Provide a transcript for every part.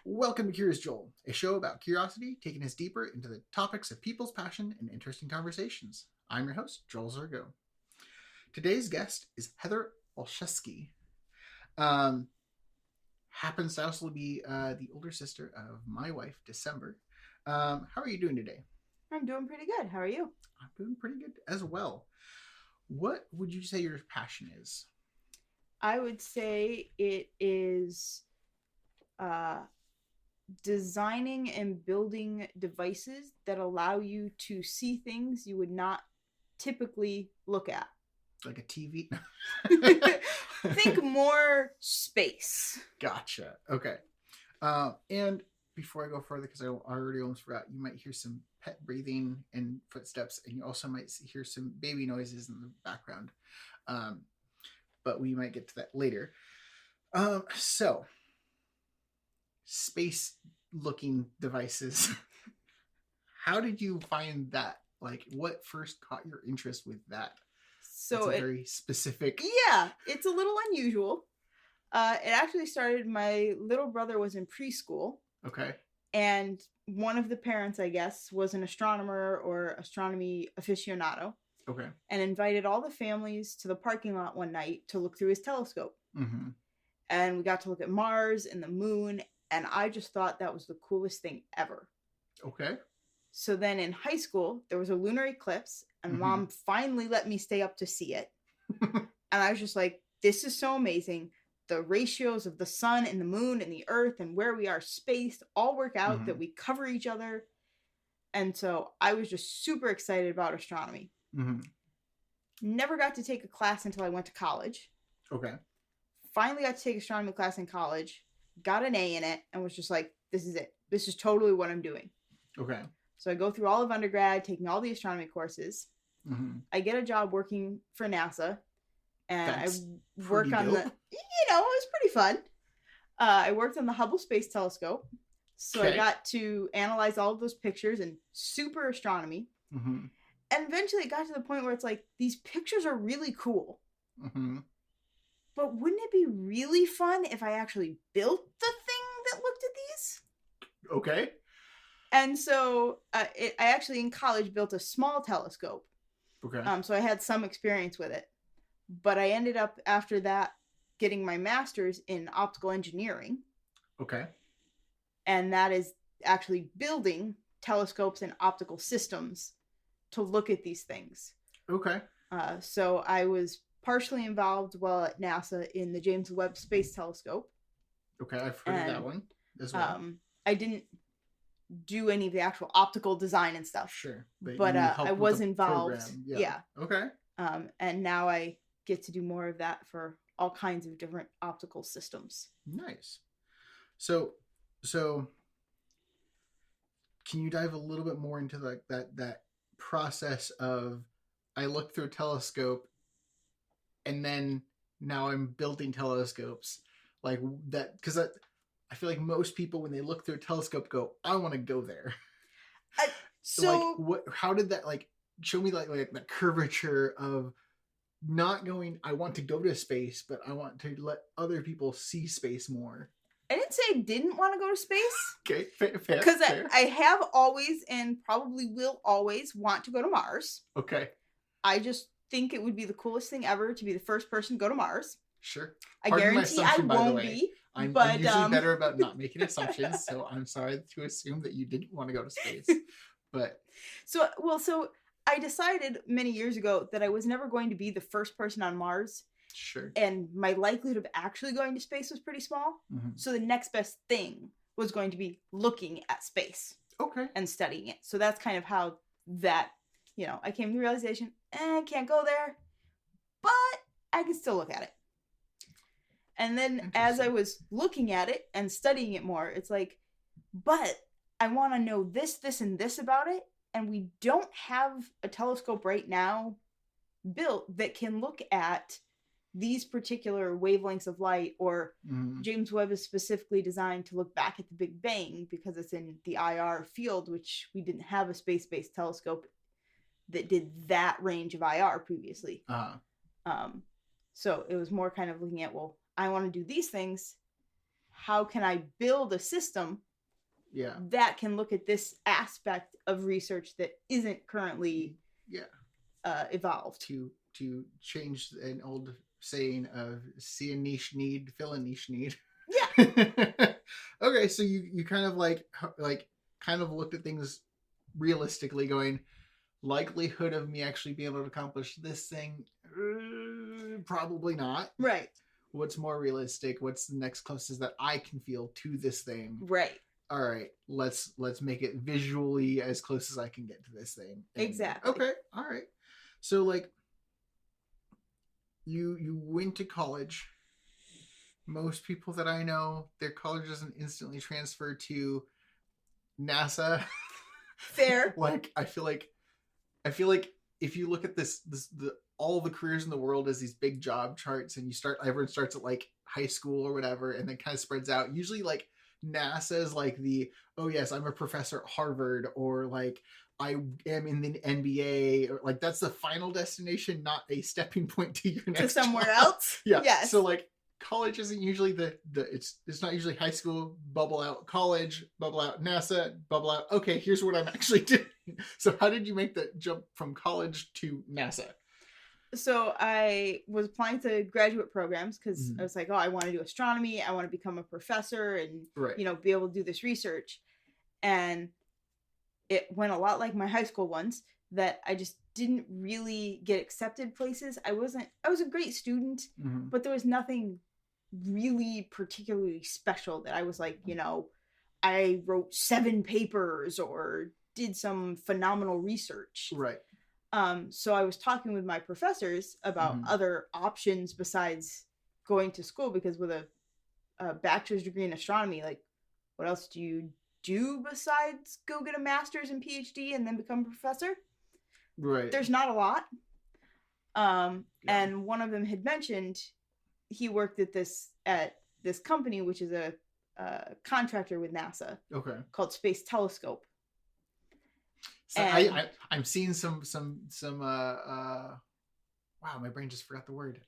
Welcome to Curious Joel, a show about curiosity taking us deeper into the topics of people's passion and interesting conversations. I'm your host, Joel Zergo. Today's guest is Heather Olszewski. Happens to also be the older sister of my wife, December. How are you doing today? I'm doing pretty good. How are you? I'm doing pretty good as well. What would you say your passion is? I would say it is designing and building devices that allow you to see things you would not typically look at. Like a TV? Think more space. Gotcha. Okay. And before I go further, because I already almost forgot, you might hear some pet breathing and footsteps, and you also might hear some baby noises in the background. But we might get to that later. So, space-looking devices. How did you find that? Like, what first caught your interest with that? So it's very specific. Yeah, it's a little unusual. It actually started, my little brother was in preschool. Okay. And one of the parents, I guess, was an astronomer or astronomy aficionado. Okay. And invited all the families to the parking lot one night to look through his telescope. Mm-hmm. And we got to look at Mars and the moon. And I just thought that was the coolest thing ever. Okay. So then in high school, there was a lunar eclipse. And Mom finally let me stay up to see it. And I was just like, this is so amazing. The ratios of the sun and the moon and the earth and where we are spaced all work out, that we cover each other. And so I was just super excited about astronomy. Never got to take a class until I went to college. Okay. Finally got to take astronomy class in college, got an A in it, and was just like, this is it. This is totally what I'm doing. Okay. So I go through all of undergrad, taking all the astronomy courses. I get a job working for NASA, and That's I work on dope. it was pretty fun. I worked on the Hubble Space Telescope, so I got to analyze all of those pictures in super astronomy. And eventually it got to the point where it's like, these pictures are really cool. But wouldn't it be really fun if I actually built the thing that looked at these? Okay. And so I actually in college built a small telescope. Okay. So I had some experience with it. But I ended up, after that, getting my master's in optical engineering. Okay. And that is actually building telescopes and optical systems to look at these things. Okay. So I was partially involved while at NASA in the James Webb Space Telescope. Okay, I've heard of that one as well. I didn't do any of the actual optical design and stuff. Sure. But I was involved. Yeah. Okay. And now I get to do more of that for all kinds of different optical systems. Nice. So can you dive a little bit more into like that process of, I look through a telescope and then now I'm building telescopes like that? Because I feel like most people, when they look through a telescope, go, I want to go there. So like, how did that, like, show me like the curvature of not going, I want to go to space, but I want to let other people see space more. I didn't say I didn't want to go to space. Okay, fair. Because I have always and probably will always want to go to Mars. Okay. I just think it would be the coolest thing ever to be the first person to go to Mars. Sure. I guarantee I won't be. I'm usually better about not making assumptions, so I'm sorry to assume that you didn't want to go to space. But so I decided many years ago that I was never going to be the first person on Mars. Sure. And my likelihood of actually going to space was pretty small. So the next best thing was going to be looking at space. Okay. And studying it. So that's kind of how that, I came to the realization, I can't go there, but I can still look at it. And then as I was looking at it and studying it more, it's like, but I want to know this, and this about it. And we don't have a telescope right now built that can look at these particular wavelengths of light, or James Webb is specifically designed to look back at the Big Bang because it's in the IR field, which we didn't have a space-based telescope that did that range of IR previously. So it was more kind of looking at, well, I want to do these things. how can I build a system Yeah. that can look at this aspect of research that isn't currently evolved. To change an old saying of see a niche need, fill a niche need. Yeah. Okay, so you kind of like kind of looked at things realistically, going likelihood of me actually being able to accomplish this thing, probably not. Right. What's more realistic? What's the next closest that I can feel to this thing? Right. All right, let's make it visually as close as I can get to this thing. And, exactly. Okay. All right. So like you went to college. Most people that I know, their college doesn't instantly transfer to NASA. Fair. Like I feel like if you look at the all the careers in the world as these big job charts, and everyone starts at like high school or whatever, and then kind of spreads out. Usually like NASA is like oh yes, I'm a professor at Harvard, or like I am in the NBA, or like that's the final destination, not a stepping point to your next to somewhere job. else. Yeah. Yes. So like college isn't usually it's not usually high school, bubble out college, bubble out NASA, bubble out. Okay, here's what I'm actually doing. So how did you make that jump from college to NASA? So I was applying to graduate programs because I was like, oh, I want to do astronomy. I want to become a professor and, be able to do this research. And it went a lot like my high school ones, that I just didn't really get accepted places. I was a great student, but there was nothing really particularly special that I was like, I wrote 7 papers or did some phenomenal research. Right. So I was talking with my professors about other options besides going to school, because with a bachelor's degree in astronomy, like what else do you do besides go get a master's and PhD and then become a professor? Right. There's not a lot. And one of them had mentioned he worked at this company, which is a contractor with NASA. Okay. Called Space Telescope. So and I'm seeing some wow, my brain just forgot the word.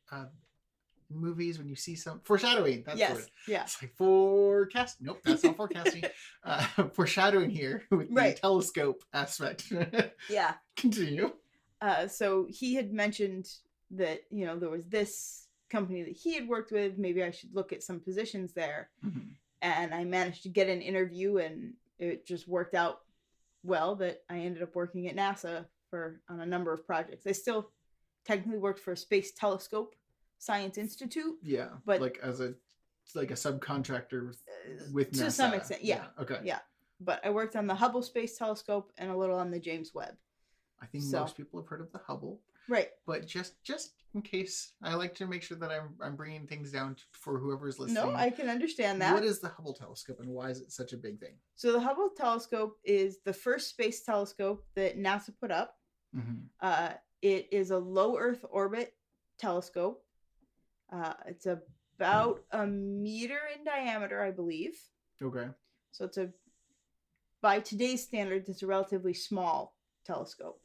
Movies, when you see some foreshadowing, that's the word. Yeah. It's like forecast. Nope, that's not forecasting. Foreshadowing here with the telescope aspect. Yeah. Continue. So he had mentioned that, there was this company that he had worked with. Maybe I should look at some positions there. And I managed to get an interview, and it just worked out well that I ended up working at NASA on a number of projects. I still technically worked for Space Telescope Science Institute. Yeah, but like as a subcontractor with NASA. To some extent, yeah. Okay. Yeah, but I worked on the Hubble Space Telescope and a little on the James Webb. I think most people have heard of the Hubble. Right. But just in case, I like to make sure that I'm bringing things down for whoever's listening. No, I can understand that. What is the Hubble telescope, and why is it such a big thing? So the Hubble telescope is the first space telescope that NASA put up. It is a low Earth orbit telescope. It's about 1 meter in diameter, I believe. Okay. So by today's standards, it's a relatively small telescope.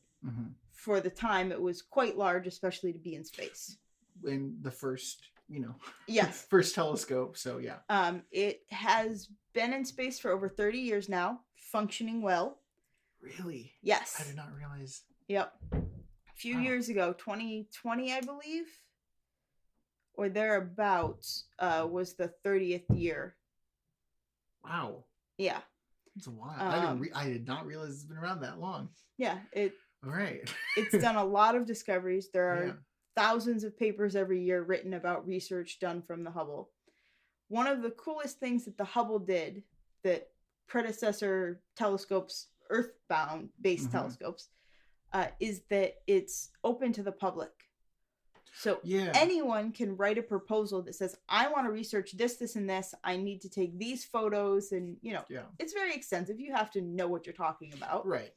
For the time, it was quite large, especially to be in space. In the first, yes, first telescope. So yeah. It has been in space for over 30 years now, functioning well. Really? Yes. I did not realize. Yep. A few years ago, 2020, I believe, or thereabouts, was the 30th year. Wow. Yeah. It's a while. I did not realize it's been around that long. Yeah. All right. It's done a lot of discoveries. There are thousands of papers every year written about research done from the Hubble. One of the coolest things that the Hubble did that predecessor telescopes, Earthbound based telescopes, is that it's open to the public. So anyone can write a proposal that says, I want to research this, this, and this. I need to take these photos, and it's very extensive. You have to know what you're talking about. Right.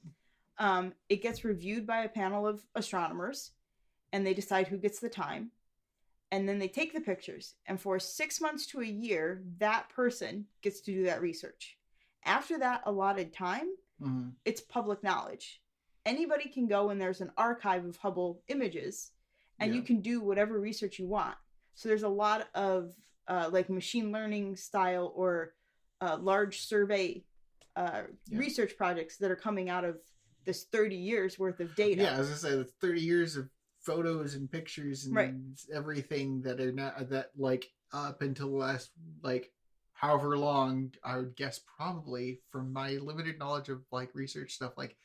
It gets reviewed by a panel of astronomers, and they decide who gets the time. And then they take the pictures. And for 6 months to a year, that person gets to do that research. After that allotted time, it's public knowledge. Anybody can go, and there's an archive of Hubble images, and you can do whatever research you want. So there's a lot of like machine learning style or large survey research projects that are coming out of this 30 years worth of data. Yeah, as I say, that's 30 years of photos and pictures and Right. everything that are not that like up until the last like however long, I would guess probably from my limited knowledge of like research stuff, like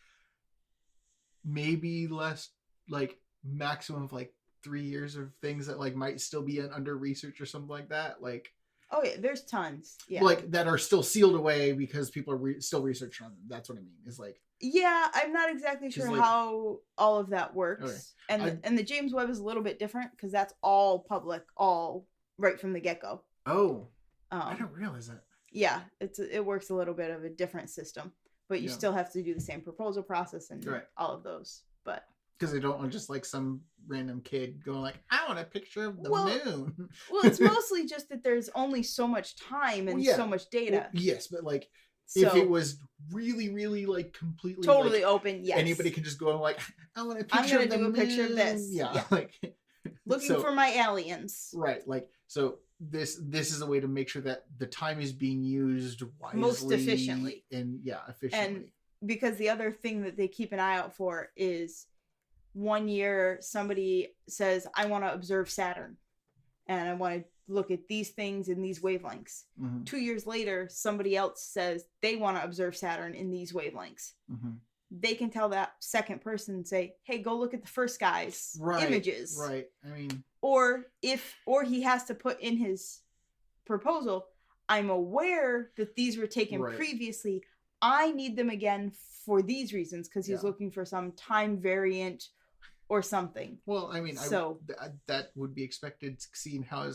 maybe less, like maximum of like 3 years of things that like might still be under research or something like that, like Oh yeah, there's tons. Yeah, like that are still sealed away because people are still researching on them. That's what I mean, is like, yeah, I'm not exactly sure like, how all of that works. Okay. And the James Webb is a little bit different because that's all public, all right from the get-go. Oh, I don't realize that. Yeah, it works a little bit of a different system, but you still have to do the same proposal process and all of those. But because they don't want just like some random kid going like, I want a picture of the moon. Well, it's mostly just that there's only so much time and so much data. Well, yes, but like if it was really, really like completely totally like, open, yes, anybody can just go and like, I want a picture of the moon. Picture of this. Yeah. Like looking for my aliens. Right. Like, so this is a way to make sure that the time is being used wisely, most efficiently, and efficiently. And because the other thing that they keep an eye out for is, one year somebody says, I want to observe Saturn and I want to look at these things in these wavelengths. 2 years later, somebody else says they want to observe Saturn in these wavelengths. They can tell that second person, say, hey, go look at the first guy's images. Right. I mean, or he has to put in his proposal, I'm aware that these were taken previously. I need them again for these reasons, because he's looking for some time variant or something. Well, I mean, so that would be expected, seeing how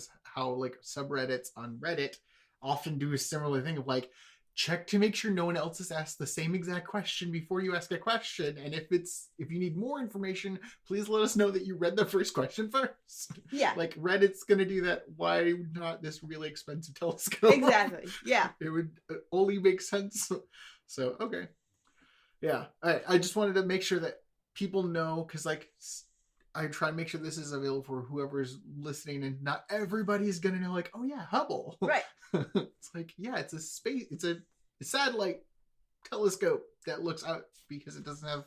like subreddits on Reddit often do a similar thing of like, check to make sure no one else has asked the same exact question before you ask a question, and if you need more information, please let us know that you read the first question first. Yeah, like Reddit's gonna do that. Why not this really expensive telescope? Exactly. Yeah, it would only make sense. So okay, yeah. I just wanted to make sure that people know, because like I try to make sure this is available for whoever's listening, and not everybody's gonna know like, oh yeah, Hubble. Right. It's like, yeah, it's a satellite telescope that looks out, because it doesn't have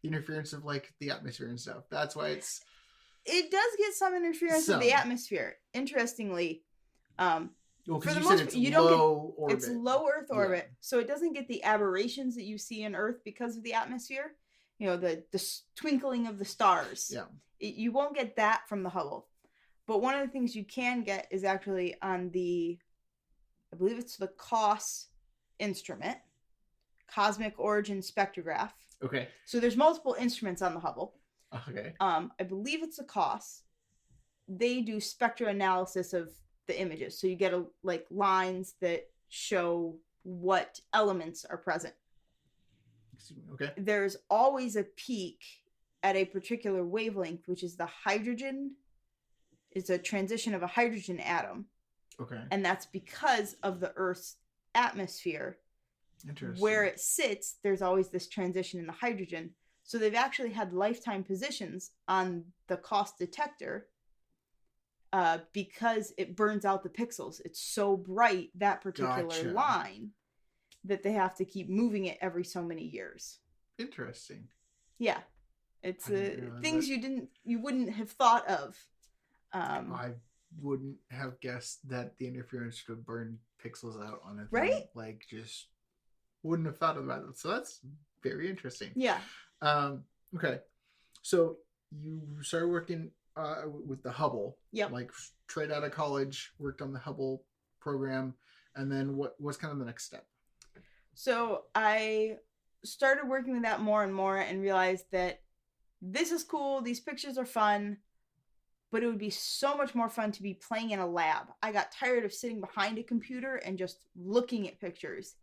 the interference of like the atmosphere and stuff. That's why it does get some interference of the atmosphere. Interestingly, well, for the most part, you don't low orbit. It's low Earth orbit, so it doesn't get the aberrations that you see in Earth because of the atmosphere. You know, the twinkling of the stars. Yeah. You won't get that from the Hubble. But one of the things you can get is actually on the, I believe it's the COS instrument, Cosmic Origin Spectrograph. Okay. So there's multiple instruments on the Hubble. Okay. I believe it's the COS. They do spectral analysis of the images. So you get like lines that show what elements are present. Okay. There's always a peak at a particular wavelength, which is the hydrogen. It's a transition of a hydrogen atom. Okay. And that's because of the Earth's atmosphere. Interesting. Where it sits, there's always this transition in the hydrogen. So they've actually had lifetime positions on the COS detector because it burns out the pixels. It's so bright, that particular line, that they have to keep moving it every so many years. Interesting. Yeah. It's things you wouldn't have thought of. I wouldn't have guessed that the interference would burn pixels out on it. Right? Like, just wouldn't have thought about it. So that's very interesting. Yeah. Okay. So you started working with the Hubble. Yep. Like straight out of college, worked on the Hubble program, and then what's kind of the next step? So I started working with that more and more and realized that this is cool, these pictures are fun, but it would be so much more fun to be playing in a lab. I got tired of sitting behind a computer and just looking at pictures.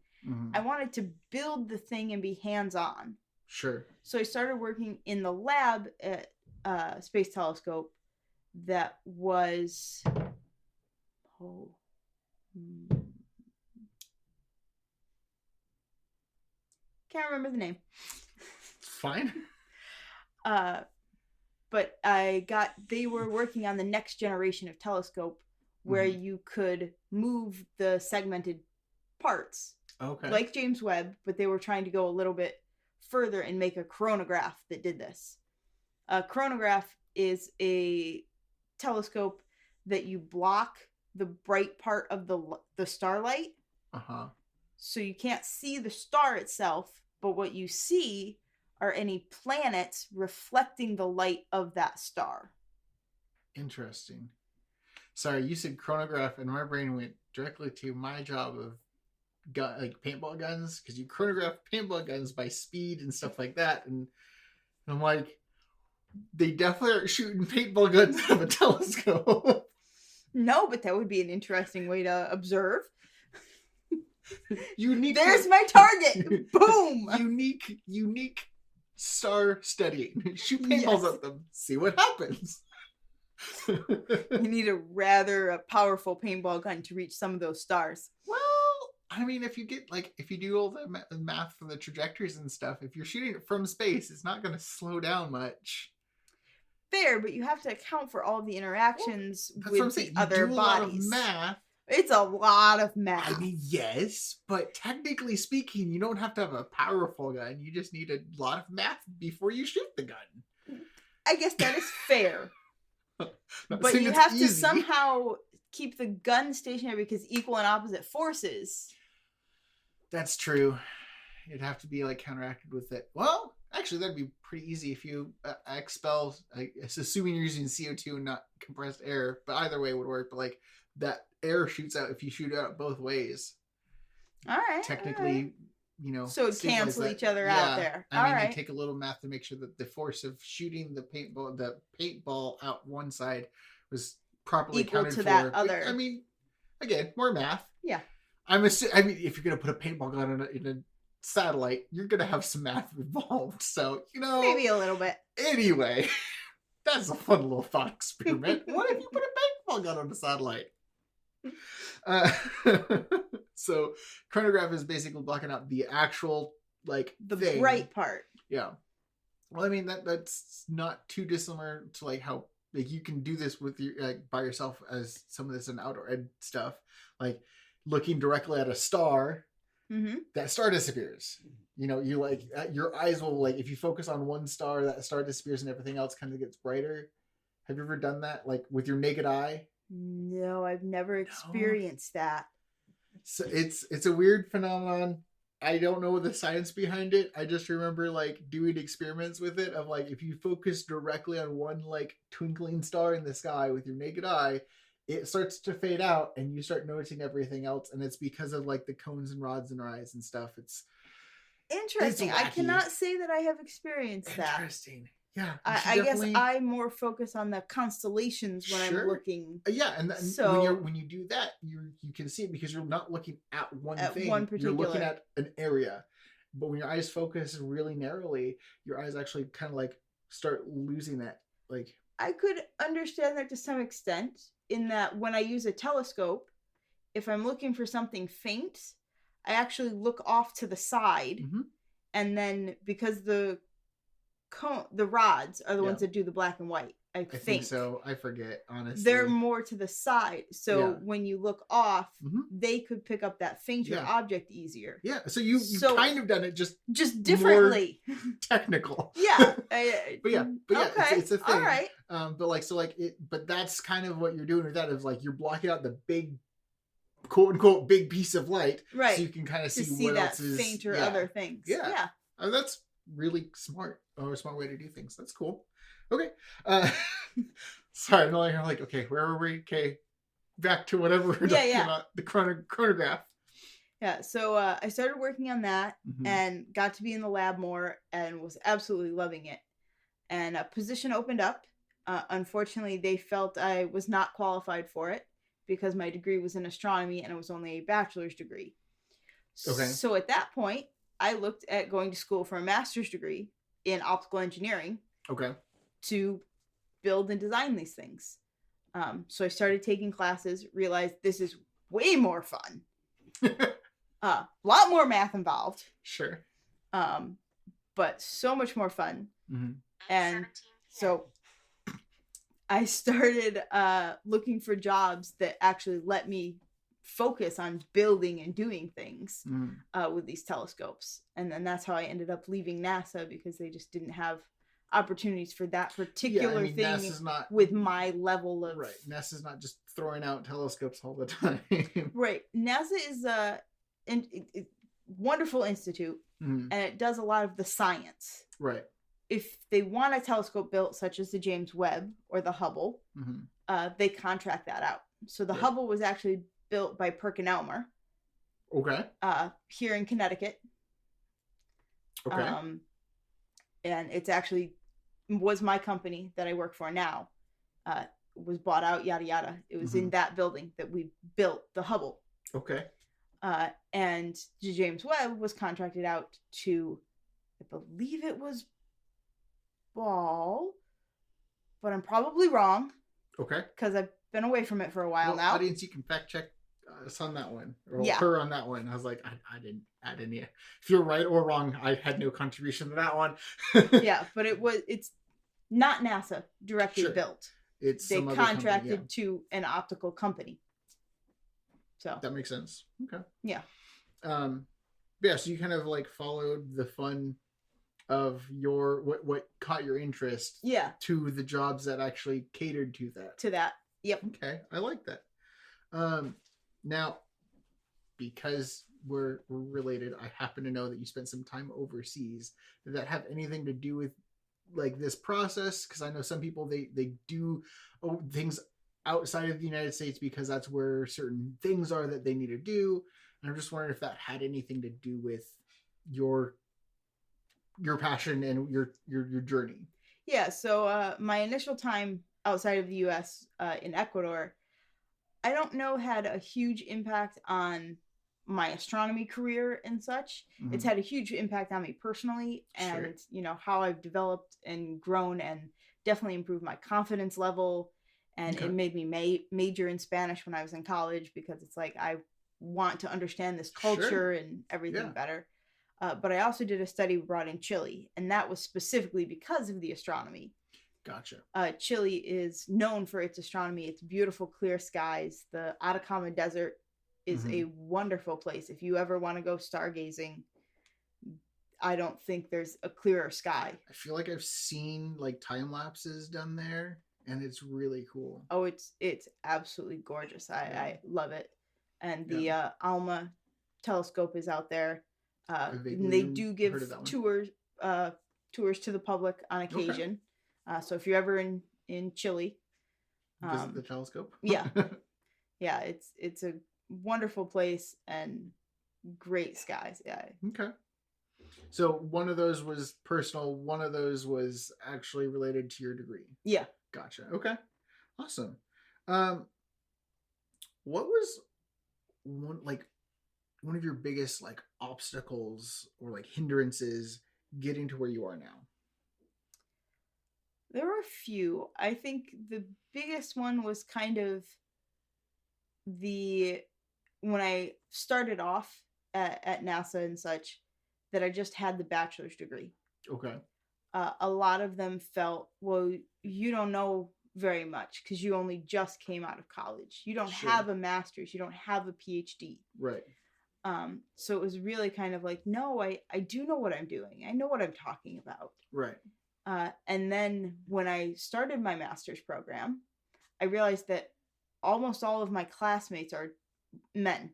I wanted to build the thing and be hands-on. Sure. So I started working in the lab at a space telescope that was... Can't remember the name. Fine. But they were working on the next generation of telescope, where you could move the segmented parts. Okay. Like James Webb, but they were trying to go a little bit further and make a chronograph that did this. A chronograph is a telescope that you block the bright part of the starlight. Uh-huh. So you can't see the star itself, but what you see are any planets reflecting the light of that star. Interesting. Sorry, you said chronograph, and my brain went directly to my job of like paintball guns, because you chronograph paintball guns by speed and stuff like that, and I'm like, they definitely aren't shooting paintball guns out of a telescope. No, but that would be an interesting way to observe. There's my target. Boom. Unique star studying. Shoot paintballs at them. See what happens. You need a rather powerful paintball gun to reach some of those stars. Well, I mean, if you do all the math for the trajectories and stuff, if you're shooting it from space, it's not going to slow down much. Fair, but you have to account for all the interactions with the you other do a bodies. lot of math. It's a lot of math. I mean, yes, but technically speaking, you don't have to have a powerful gun. You just need a lot of math before you shoot the gun. I guess that is fair. But you have to somehow keep the gun stationary because equal and opposite forces. That's true. It'd have to be like counteracted with it. Well, actually, that'd be pretty easy if you expel, assuming you're using CO2 and not compressed air, but either way would work. But like that air shoots out if you shoot out both ways. All right. Technically, you know. So it cancel each other out there. I mean, you take a little math to make sure that the force of shooting the paintball out one side was properly equal accounted to for. That other. I mean, again, more math. Yeah. I mean, if you're gonna put a paintball gun in a satellite, you're gonna have some math involved. So, you know, maybe a little bit. Anyway, that's a fun little thought experiment. What if you put a paintball gun on a satellite? So chronograph is basically blocking out the actual the thing. bright part. Yeah. Well, I mean that's not too dissimilar to like how you can do this with your by yourself as some of this in outdoor ed stuff, like looking directly at a star. Mm-hmm. That star disappears. You know, you your eyes will if you focus on one star, that star disappears and everything else kind of gets brighter. Have you ever done that with your naked eye? No, I've never experienced that. So it's a weird phenomenon. I don't know the science behind it. I just remember doing experiments with it of if you focus directly on one twinkling star in the sky with your naked eye, it starts to fade out and you start noticing everything else, and it's because of the cones and rods in our eyes and stuff. It's interesting. I cannot say that I have experienced that. Interesting. Yeah, I guess I more focus on the constellations when I'm looking. Yeah, and so when you do that, you can see it because you're not looking at one thing. You're looking at an area. But when your eyes focus really narrowly, your eyes actually kind of start losing that. I could understand that to some extent, in that when I use a telescope, if I'm looking for something faint, I actually look off to the side, and then because the rods are the ones that do the black and white. I think so. I forget, honestly. They're more to the side. So when you look off, they could pick up that fainter object easier. Yeah. So you've kind of done it just differently. More technical. Yeah. But yeah, okay. it's a thing. All right. But that's kind of what you're doing with that is you're blocking out the big, quote unquote, big piece of light. Right. So you can kind of see what that else is fainter other things. Yeah. That's really smart. Or a smart way to do things. That's cool. Okay. Sorry, I'm like, okay, where were we? Okay, back to whatever we're talking about, the chronograph. Yeah, so I started working on that and got to be in the lab more and was absolutely loving it. And a position opened up. Unfortunately, they felt I was not qualified for it because my degree was in astronomy and it was only a bachelor's degree. Okay. So at that point, I looked at going to school for a master's degree in optical engineering. Okay. To build and design these things. So I started taking classes, realized this is way more fun. A lot more math involved. Sure. But so much more fun. And so I started looking for jobs that actually let me focus on building and doing things with these telescopes. And then that's how I ended up leaving NASA, because they just didn't have opportunities for that particular thing NASA's not, with my level of... Right. NASA's not just throwing out telescopes all the time. Right. NASA is a wonderful institute, and it does a lot of the science. Right. If they want a telescope built, such as the James Webb or the Hubble, they contract that out. So the Hubble was actually built by PerkinElmer. Okay. Here in Connecticut. Okay. And it's actually was my company that I work for now. Was bought out, yada yada. It was in that building that we built the Hubble. Okay. And the James Webb was contracted out to, I believe it was Ball, but I'm probably wrong. Okay. Because I've been away from it for a while now. Audience, you can fact check us on that one, or yeah. her on that one. I was like, I didn't add any. If you're right or wrong, I had no contribution to that one. Yeah, but it's not NASA directly built. It's they contracted to an optical company. So that makes sense. Okay. Yeah. Yeah. So you kind of like followed the fun of your what caught your interest. Yeah. To the jobs that actually catered to that. To that. Yep. Okay, I like that. Now, because we're related, I happen to know that you spent some time overseas. Did that have anything to do with like this process? Because I know some people they do things outside of the United States because that's where certain things are that they need to do. And I'm just wondering if that had anything to do with your passion and your journey. Yeah. So my initial time outside of the U.S. In Ecuador, I don't know, had a huge impact on my astronomy career and such. It's had a huge impact on me personally, and you know how I've developed and grown, and definitely improved my confidence level. And it made me major in Spanish when I was in college, because it's like I want to understand this culture and everything better. But I also did a study abroad in Chile, and that was specifically because of the astronomy. Gotcha. Chile is known for its astronomy. It's beautiful, clear skies. The Atacama Desert is a wonderful place. If you ever want to go stargazing, I don't think there's a clearer sky. I feel like I've seen like time lapses done there, and it's really cool. Oh, it's absolutely gorgeous. I love it. And the ALMA telescope is out there. They do give tours to the public on occasion. Okay. So if you're ever in Chile, visit the telescope. Yeah, it's a wonderful place and great skies. Yeah. Okay. So one of those was personal. One of those was actually related to your degree. Yeah. Gotcha. Okay. Awesome. What was one of your biggest like obstacles or like hindrances getting to where you are now? There were a few. I think the biggest one was kind of when I started off at NASA and such, that I just had the bachelor's degree. Okay. A lot of them felt, well, you don't know very much because you only just came out of college. You don't have a master's. You don't have a PhD. Right. So it was really kind of like, no, I do know what I'm doing. I know what I'm talking about. Right. And then when I started my master's program, I realized that almost all of my classmates are men.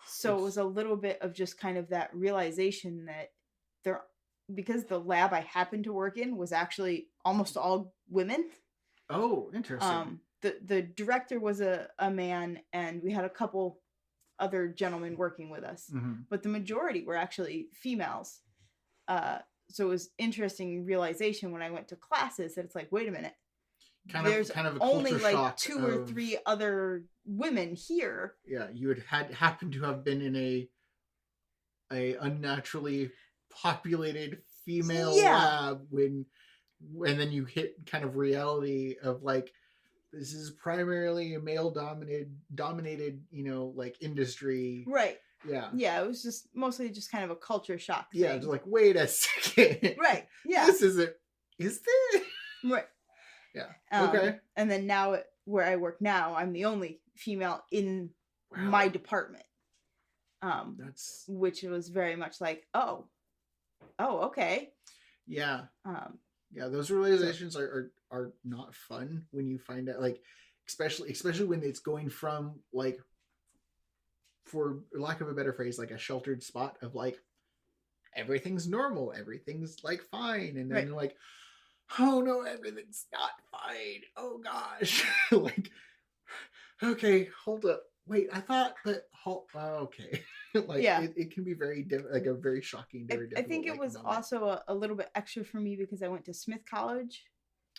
So it was a little bit of just kind of that realization that because the lab I happened to work in was actually almost all women. Oh, interesting. The director was a man, and we had a couple other gentlemen working with us, but the majority were actually females. So it was interesting realization when I went to classes that it's like, wait a minute, there's kind of a only like 2 or 3 other women here. Yeah, you had happened to have been in a unnaturally populated female lab and then you hit kind of reality of like, this is primarily a male dominated, like industry. Right. Yeah. Yeah, it was just mostly just kind of a culture shock thing. Yeah, it's like, wait a second. Right. Yeah. This isn't, is this? Right. Yeah. Okay. And then now, where I work now, I'm the only female in my department. That's which was very much like, oh, okay. Yeah. Yeah, those realizations are not fun when you find out, like, especially when it's going from, like, for lack of a better phrase, like a sheltered spot of like everything's normal, everything's like fine, and then Right. you're like, oh no, everything's not fine. Oh gosh. Like, okay, hold up. Wait, I thought that okay. Like, Yeah. it can be very like a very shocking, very difficult. I think it was moment. also a little bit extra for me because I went to Smith College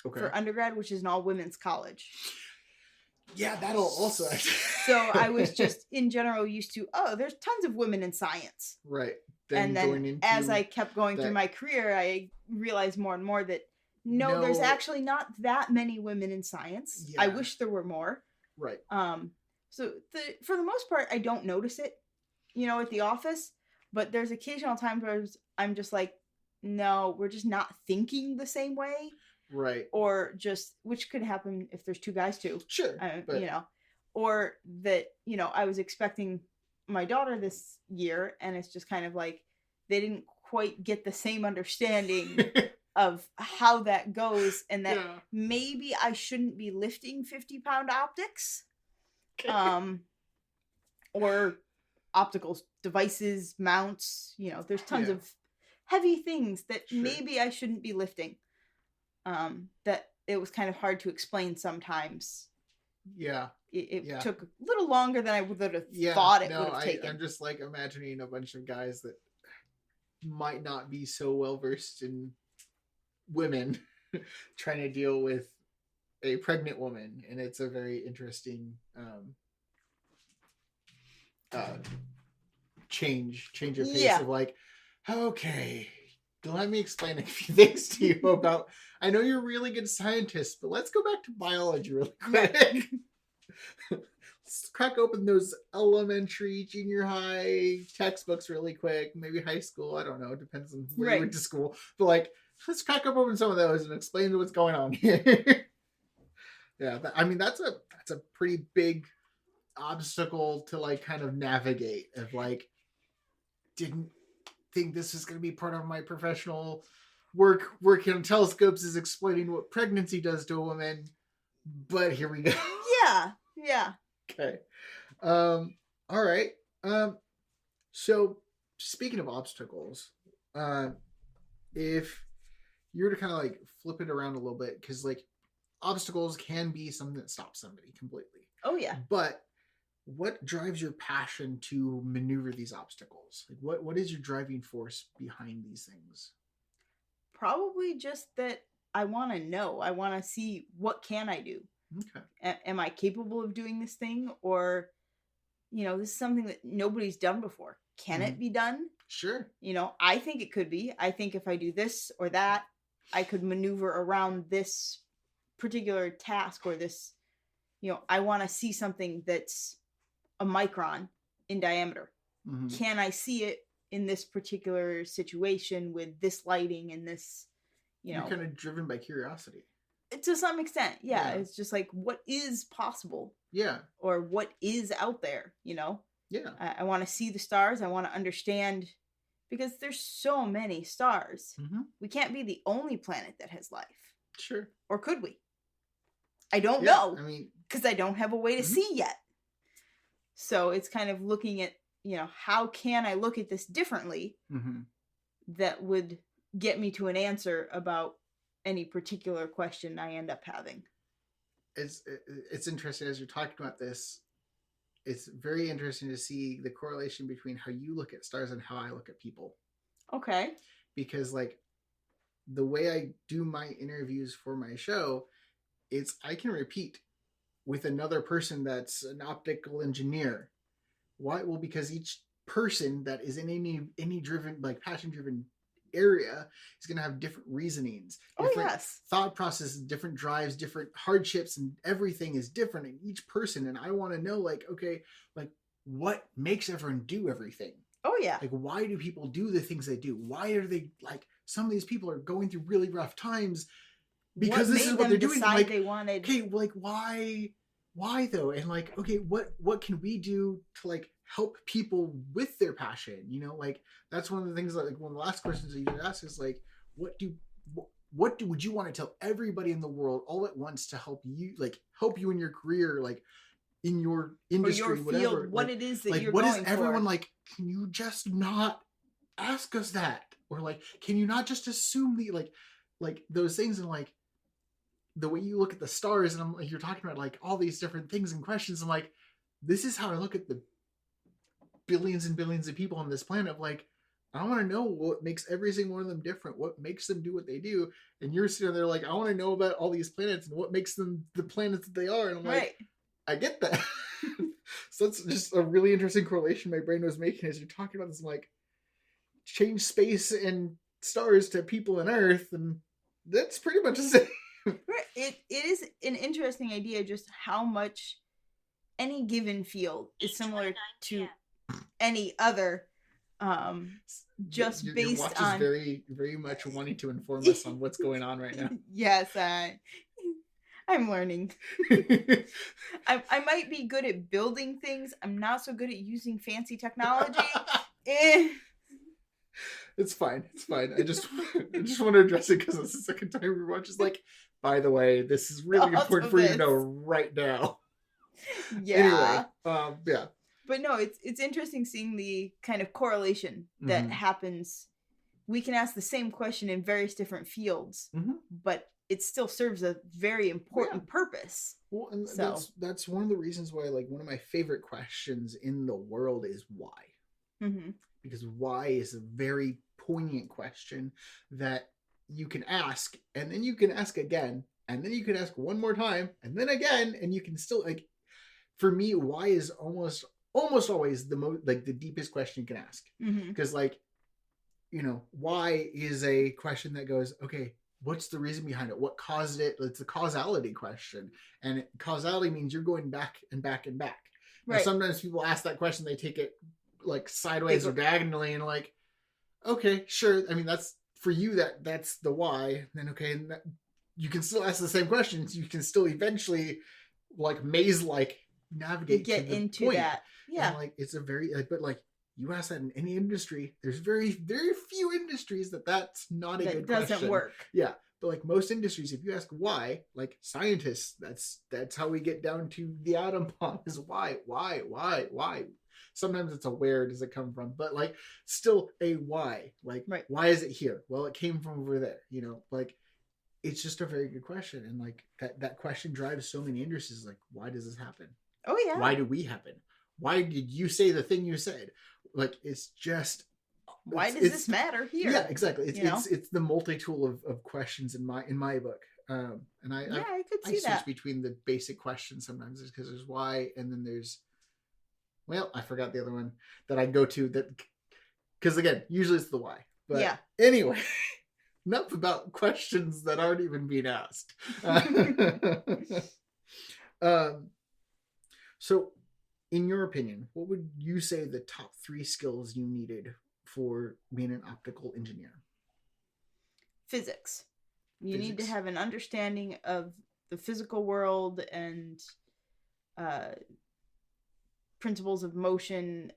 Okay. for undergrad, which is an all women's college. Yeah, that'll also. So I was just in general used to, oh, there's tons of women in science. Right. And then as I kept going through my career, I realized more and more that no, there's actually not that many women in science. Yeah. I wish there were more. Right. So for the most part, I don't notice it, at the office. But there's occasional times where I'm just like, no, we're just not thinking the same way. Right. Or just, which could happen if there's two guys too. Sure. But... Or that, I was expecting my daughter this year, and it's just kind of like they didn't quite get the same understanding of how that goes, and that maybe I shouldn't be lifting 50-pound optics. Or optical devices, mounts, there's tons of heavy things that maybe I shouldn't be lifting. That it was kind of hard to explain sometimes. Yeah. It took a little longer than I would have thought it would have taken. I'm just like imagining a bunch of guys that might not be so well versed in women trying to deal with a pregnant woman, and it's a very interesting change of pace of like, okay, let me explain a few things to you about. I know you're a really good scientist, but let's go back to biology really quick. Let's crack open those elementary, junior high textbooks really quick. Maybe high school. I don't know. It depends on where you went to school. But like, let's crack open some of those and explain what's going on here. Yeah, that's a pretty big obstacle to like kind of navigate. Of like, didn't think this was going to be part of my professional work. Working on telescopes is explaining what pregnancy does to a woman. But here we go. Yeah. Okay. All right. So speaking of obstacles, if you were to kind of like flip it around a little bit, because like obstacles can be something that stops somebody completely. Oh yeah. But what drives your passion to maneuver these obstacles? Like what is your driving force behind these things? Probably just that I want to know. I want to see, what can I do? Okay. Am I capable of doing this thing? Or, this is something that nobody's done before. Can it be done? Sure. I think it could be. I think if I do this or that, I could maneuver around this particular task or this, I want to see something that's a micron in diameter. Mm-hmm. Can I see it in this particular situation with this lighting and this, You're kind of driven by curiosity. To some extent, yeah. It's just like, what is possible? Yeah. Or what is out there, Yeah. I want to see the stars. I want to understand, because there's so many stars. Mm-hmm. We can't be the only planet that has life. Sure. Or could we? I don't know. I mean, because I don't have a way to see yet. So it's kind of looking at, how can I look at this differently that would get me to an answer about any particular question I end up having. It's interesting as you're talking about this. It's very interesting to see the correlation between how you look at stars and how I look at people. Okay. Because like the way I do my interviews for my show, I can repeat with another person that's an optical engineer. Why? Well, because each person that is in any driven, like passion driven area is going to have different reasonings, different thought processes, different drives, different hardships, and everything is different in each person. And I want to know, like, okay, like what makes everyone do everything? Oh yeah. Like, why do people do the things they do? Why are they like, some of these people are going through really rough times, because what this is made what they're them doing. decide Like, they wanted. okay, like why though? And like, okay, what can we do to like help people with their passion? You know, like that's one of the things that like one of the last questions that you ask is like, would you want to tell everybody in the world all at once to help you in your career, like in your industry, or your whatever, field, what like, it is that like you're what going is everyone for. like? Can you just not ask us that? Or like, can you not just assume the like those things? And like the way you look at the stars, and I'm like, you're talking about like all these different things and questions. I'm like, this is how I look at the billions and billions of people on this planet. Like, I want to know what makes every single one of them different, what makes them do what they do. And you're sitting there like, I want to know about all these planets and what makes them the planets that they are. And I'm like, I get that. So that's just a really interesting correlation my brain was making as you're talking about this. I'm like, change space and stars to people and Earth, and that's pretty much the same. It is an interesting idea just how much any given field is similar to any other, just your based watch on is very, very much wanting to inform us on what's going on right now. Yes, I'm learning. I might be good at building things. I'm not so good at using fancy technology. It's fine. It's fine. I just want to address it because it's the second time we watch. It's like, by the way, this is really important for you to know right now. Yeah. Anyway, yeah. But no, it's interesting seeing the kind of correlation that happens. We can ask the same question in various different fields, but it still serves a very important purpose. Well, and that's one of the reasons why, like, one of my favorite questions in the world is why. Because why is a very poignant question that you can ask, and then you can ask again, and then you can ask one more time, and then again, and you can still, like, for me, why is almost always the most, like, the deepest question you can ask. Because like, you know, why is a question that goes, okay, what's the reason behind it? What caused it? It's a causality question. And causality means you're going back and back and back. Right. Now, sometimes people ask that question, they take it like sideways or diagonally, and like, okay, sure. I mean, that's for you, that's the why. Then okay, and you can still ask the same questions. You can still eventually, like, maze-like navigate get to the into point. that. Yeah. And like, it's a very, but like, you ask that in any industry, there's very, very few industries that's not a good question. That doesn't work. Yeah. But like most industries, if you ask why, like scientists, that's how we get down to the atom bomb is why. Sometimes it's a where does it come from, but like still a why. Like, why is it here? Well, it came from over there, you know, like it's just a very good question. And like that question drives so many industries. Like, why does this happen? Oh yeah. Why do we happen? Why did you say the thing you said? Like, it's just, why does this matter here? Yeah, exactly. It's the multi-tool of questions in my book. And I could see that. Switch between the basic questions sometimes because there's why, and then there's, well, I forgot the other one that I go to, that because again, usually it's the why. But yeah. Anyway, enough about questions that aren't even being asked. So, in your opinion, what would you say the top 3 skills you needed for being an optical engineer? Physics. You need to have an understanding of the physical world and principles of motion,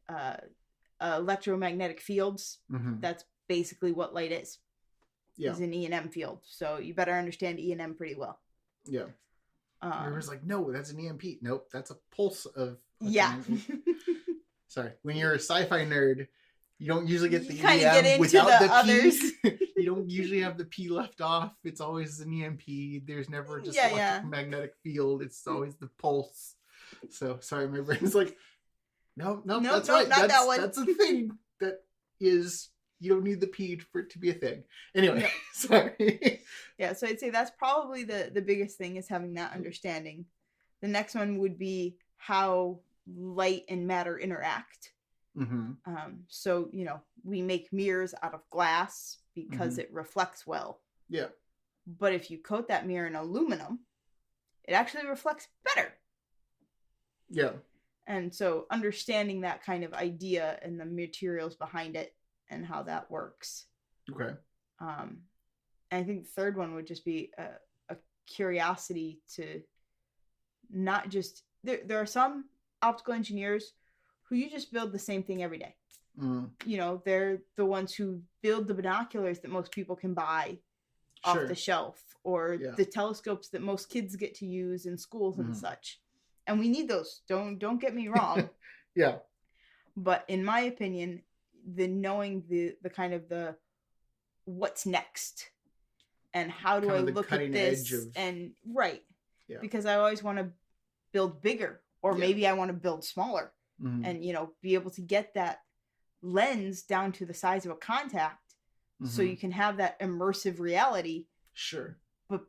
electromagnetic fields. That's basically what light is. Yeah. Is an E&M field. So you better understand E&M pretty well. Yeah. Everyone's like, no, that's an EMP. Nope, that's a pulse of. Yeah. Sorry. When you're a sci-fi nerd, you don't usually get the EM without the others. P. You don't usually have the P left off. It's always an EMP. There's never just electromagnetic field. It's always the pulse. So sorry, my brain's like, no, that's right. Not that one. That's a thing that is. You don't need the P for it to be a thing. Anyway, sorry. Yeah, so I'd say that's probably the biggest thing is having that understanding. The next one would be how light and matter interact. So, you know, we make mirrors out of glass because it reflects well. Yeah. But if you coat that mirror in aluminum, it actually reflects better. Yeah. And so understanding that kind of idea and the materials behind it and how that works. Okay. And I think the third one would just be a curiosity to not just there are some optical engineers who you just build the same thing every day. You know, they're the ones who build the binoculars that most people can buy off the shelf, or the telescopes that most kids get to use in schools and such. And we need those. Don't get me wrong. Yeah. But in my opinion, knowing the kind of the what's next and how do I look at this and because I always want to build bigger, or maybe I want to build smaller, and, you know, be able to get that lens down to the size of a contact, so you can have that immersive reality. Sure. But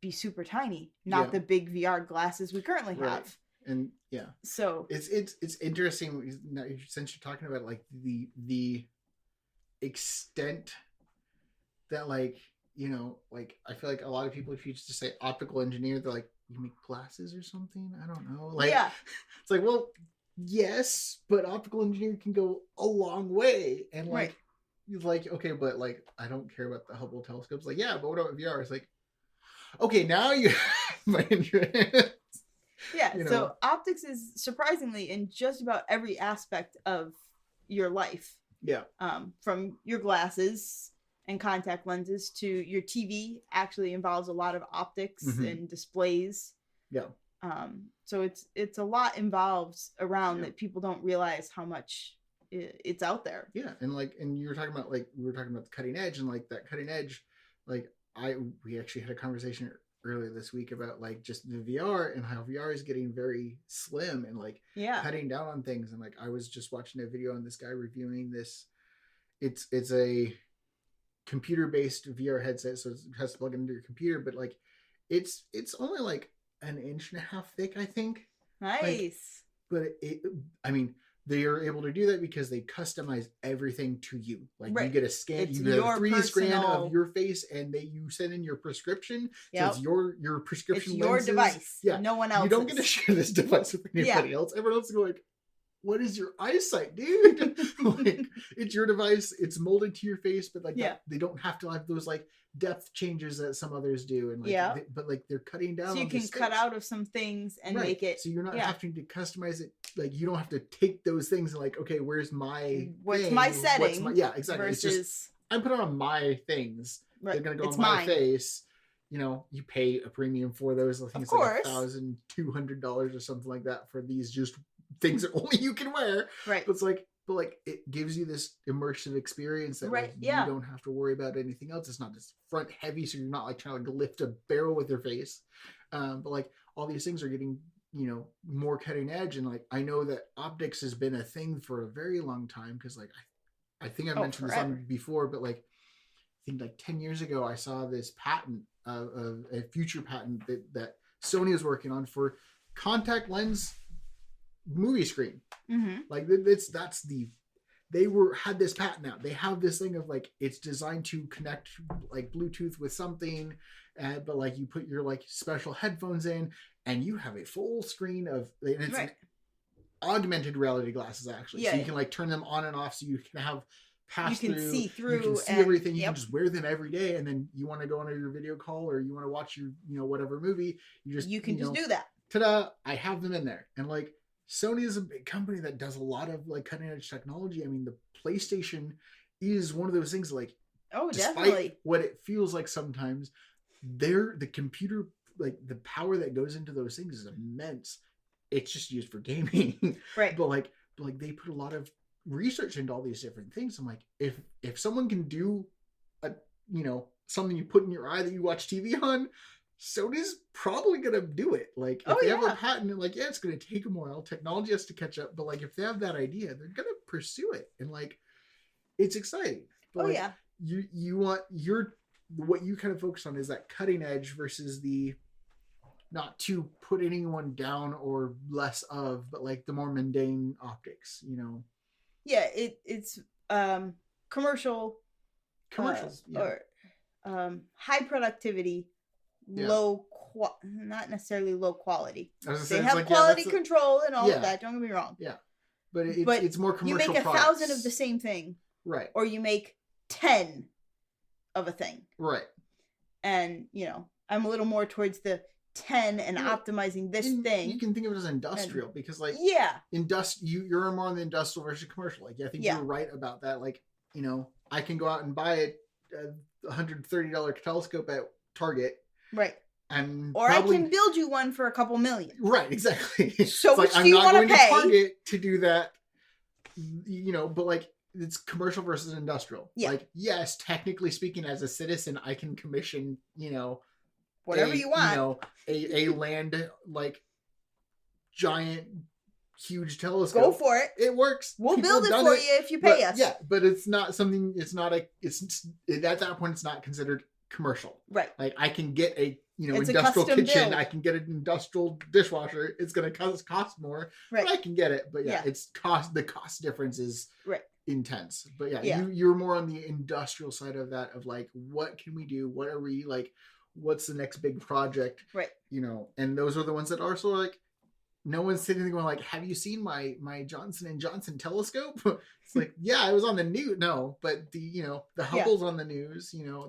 be super tiny, not the big VR glasses we currently have. And so it's interesting since you're talking about like the extent that, like, you know, like I feel like a lot of people, if you just say optical engineer, they're like, you make glasses or something? I don't know. Like, it's like, well, yes, but optical engineer can go a long way. And like, like, okay, but like, I don't care about the Hubble telescopes. Like, yeah, but what about VR? It's like, okay, now you have my interest. Yeah, you know? So optics is surprisingly in just about every aspect of your life. Yeah. From your glasses and contact lenses to your TV actually involves a lot of optics and displays. Yeah. So it's a lot involved around that people don't realize how much it's out there. Yeah, and like, and you were talking about, like, we were talking about the cutting edge, and like that cutting edge, like we actually had a conversation earlier this week about like just the VR and how VR is getting very slim and like cutting down on things. And like I was just watching a video on this guy reviewing this. It's a computer-based VR headset, so it has to plug into your computer, but like it's only like 1.5 inches thick, I think. Nice. Like, but I mean, they are able to do that because they customize everything to you. Like you get a scan, you get a 3D scan of your face, and you send in your prescription. So it's your prescription. It's your lenses. Device. Yeah, no one else. You don't get to share this device with anybody else. Everyone else is going like, "What is your eyesight, dude?" Like, it's your device. It's molded to your face, but like they don't have to have those like depth changes that some others do, and like but like they're cutting down. So you can cut out of some things and make it. So you're not having to customize it. Like you don't have to take those things and like, okay, where's my my setting? Exactly. Versus... It's just I'm putting on my things. Right. They're gonna go on my face. You know, you pay a premium for those. I think it's like $1,200 or something like that for these just things that only you can wear. Right. But it's like, it gives you this immersive experience that like, you don't have to worry about anything else. It's not just front heavy, so you're not like trying to like, lift a barrel with your face. But like all these things are getting, you know, more cutting edge. And like I know that optics has been a thing for a very long time, because like I think I mentioned this on before, but like I think like 10 years ago I saw this patent of a future patent that Sony is working on for contact lens movie screen. Like they had this patent out. They have this thing of like it's designed to connect like Bluetooth with something, but like you put your like special headphones in and you have a full screen of, and it's an augmented reality glasses actually. So you can like turn them on and off, so you can have you can see through, you can see everything. You can just wear them every day, and then you want to go on your video call or you want to watch your, you know, whatever movie, you can just do that. Ta-da! I have them in there. And like Sony is a big company that does a lot of like cutting edge technology. I mean, the PlayStation is one of those things like, despite definitely what it feels like sometimes, the computer, like the power that goes into those things is immense. It's just used for gaming. Right. But like they put a lot of research into all these different things. I'm like, if someone can do something you put in your eye that you watch TV on, Sony's probably gonna do it. Like if they have a patent, like it's gonna take them a while. Technology has to catch up, but like if they have that idea, they're gonna pursue it, and like it's exciting. But you want what you kind of focus on is that cutting edge versus the, not to put anyone down or less of, but like the more mundane optics, you know. Yeah, it's commercials or high productivity, not necessarily low quality. They have like, quality control and all of that. Don't get me wrong. Yeah, but it's more commercial. You make 1,000 of the same thing, right? Or you make 10 of a thing, right? And you know, I'm a little more towards the 10 and optimizing this thing. You can think of it as industrial because like yeah, you're more on the industrial versus commercial. Like I think you're right about that. Like, you know, I can go out and buy a $130 telescope at Target. Right. Or I can build you one for a couple million. Right, exactly. So which do you want to pay? I'm not going to Target to do that, you know, but like it's commercial versus industrial. Yeah. Like, yes, technically speaking, as a citizen, I can commission, you know, whatever you want. You know, a land like giant, huge telescope. Go for it. It works. We'll build it for you if you pay us. Yeah, but it's not something. It's not at that point. It's not considered commercial. Right. Like I can get a industrial kitchen. Build. I can get an industrial dishwasher. It's going to cost more. Right. But I can get it. But yeah, it's cost. The cost difference is intense. But yeah. You're more on the industrial side of that. Of like, what can we do? What are we like? What's the next big project? Right. You know, and those are the ones that are sort of like, no one's sitting there going like, have you seen my Johnson & Johnson telescope? It's like, yeah, it was on the news. No, but the Hubble's on the news, you know,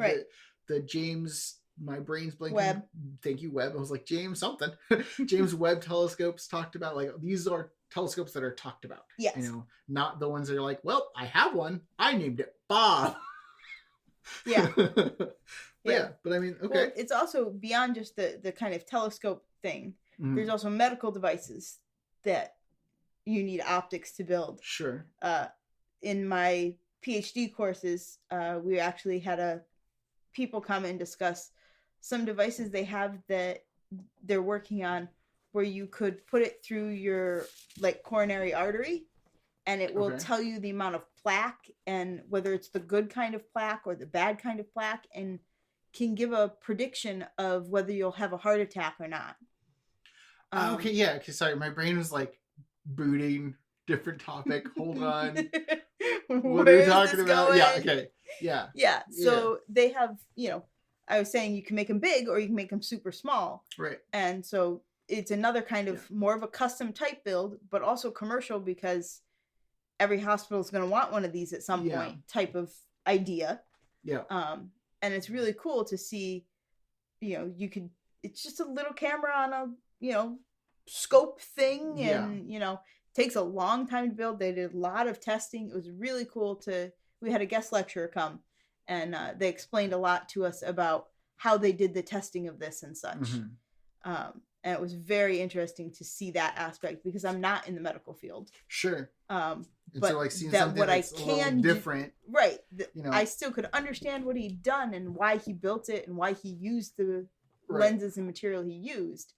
the James, my brain's blanking. Webb. Thank you, Webb. I was like, James something. James Webb telescopes talked about, like, these are telescopes that are talked about. Yes. You know, not the ones that are like, well, I have one. I named it Bob. Yeah. But I mean, okay. Well, it's also beyond just the kind of telescope thing. Mm-hmm. There's also medical devices that you need optics to build. Sure. In my PhD courses, we actually had people come and discuss some devices they have that they're working on where you could put it through your like coronary artery and it will tell you the amount of plaque and whether it's the good kind of plaque or the bad kind of plaque and can give a prediction of whether you'll have a heart attack or not. Okay, yeah. Sorry, my brain was like booting. Different topic. Hold on. What are you talking about? Going? Yeah. Okay. Yeah. Yeah. So they have, you know, I was saying you can make them big or you can make them super small. Right. And so it's another kind of more of a custom type build, but also commercial because every hospital is going to want one of these at some point type of idea. Yeah. And it's really cool to see, you know, it's just a little camera on a, you know, scope thing and, you know, takes a long time to build. They did a lot of testing. It was really cool we had a guest lecturer come and they explained a lot to us about how they did the testing of this and such. Mm-hmm. And it was very interesting to see that aspect because I'm not in the medical field. Sure. But so like seeing something what that's I can different. Right. You know, I still could understand what he'd done and why he built it and why he used the lenses and material he used.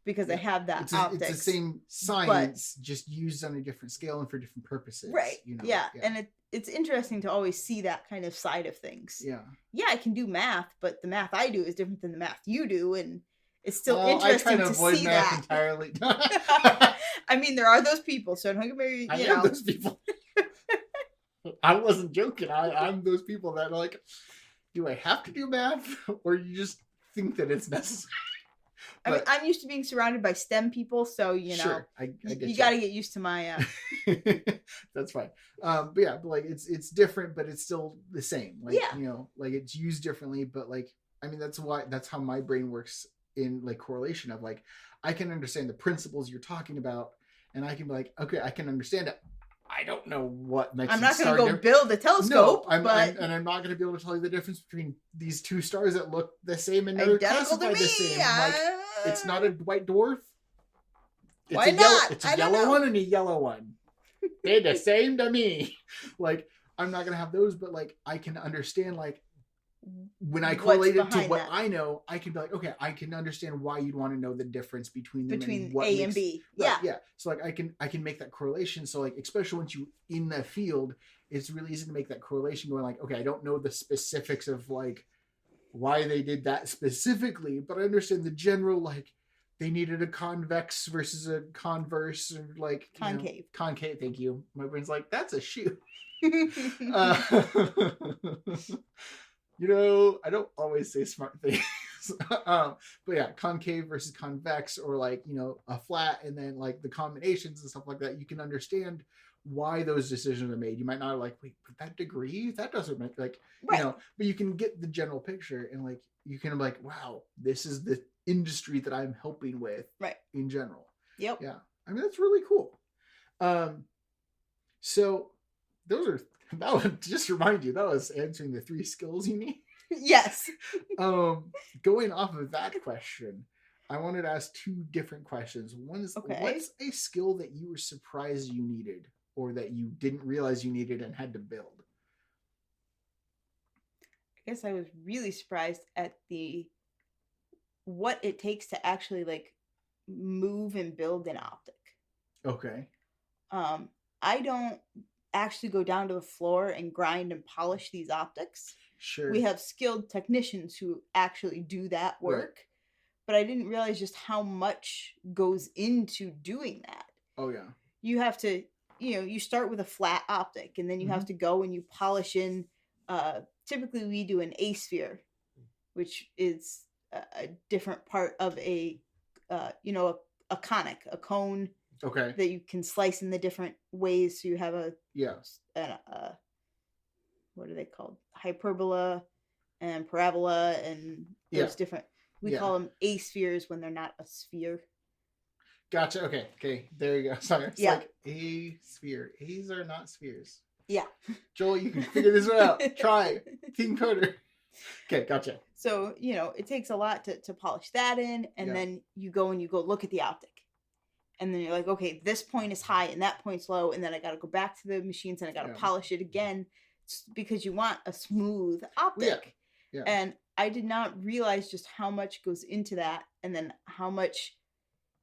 Because I have that optics. It's the same science, just used on a different scale and for different purposes. Right. You know? Yeah. And it's interesting to always see that kind of side of things. Yeah. Yeah, I can do math, but the math I do is different than the math you do. And it's still interesting to see that. Entirely. I mean, there are those people, so don't get me, I am those people. I wasn't joking. I'm those people that are like, do I have to do math? Or you just think that it's necessary? I mean, I'm used to being surrounded by STEM people, so you know, sure, I get you got to get used to my. That's fine. But yeah, but like it's different, but it's still the same. Like you know, like it's used differently, but like I mean, that's how my brain works in like correlation of like I can understand the principles you're talking about, and I can be like, okay, I can understand it. I don't know what makes. I'm not going to go build a telescope. No, and I'm not going to be able to tell you the difference between these two stars that look the same and they're classified the same. Like, it's not a white dwarf. It's Why not? It's a yellow one and a yellow one. They're the same to me. Like, I'm not going to have those, but like, I can understand like when I correlate it to what I know, I can be like, okay, I can understand why you'd want to know the difference between them and what A and B. Right, yeah. So like I can make that correlation. So like especially once you in the field, it's really easy to make that correlation going like, okay, I don't know the specifics of like why they did that specifically, but I understand the general like they needed a convex versus a converse or like concave. Concave, thank you. My brain's like, that's a shoe. You know, I don't always say smart things. But yeah, concave versus convex or like, you know, a flat and then like the combinations and stuff like that. You can understand why those decisions are made. You might not like, wait, but that degree, that doesn't make like, Right. you know, but you can get the general picture and like, you can be like, wow, this is the industry that I'm helping with Right. in general. Yep. Yeah. I mean, that's really cool. So those are, that would just remind you, that was answering the 3 skills you need. Yes. Going off of that question, I wanted to ask 2 different questions. One is, Okay. what's a skill that you were surprised you needed or that you didn't realize you needed and had to build? I guess I was really surprised at what it takes to actually like move and build an optic. Okay. I don't actually go down to the floor and grind and polish these optics. Sure. We have skilled technicians who actually do that work, but I didn't realize just how much goes into doing that. Oh yeah. You have to, you start with a flat optic and then you have to go and you polish in, typically we do an A-sphere, which is a different part of a conic, a cone. Okay. That you can slice in the different ways. So you have what are they called? Hyperbola and parabola and those different. We call them A-spheres when they're not a sphere. Gotcha. Okay. There you go. Sorry. It's like a sphere. A's are not spheres. Yeah. Joel, you can figure this one out. Try. King Coder. Okay, gotcha. So, it takes a lot to polish that in, and then you go look at the optic. And then you're like, okay, this point is high and that point's low, and then I got to go back to the machines and I got to polish it again because you want a smooth optic. Yeah. And I did not realize just how much goes into that, and then how much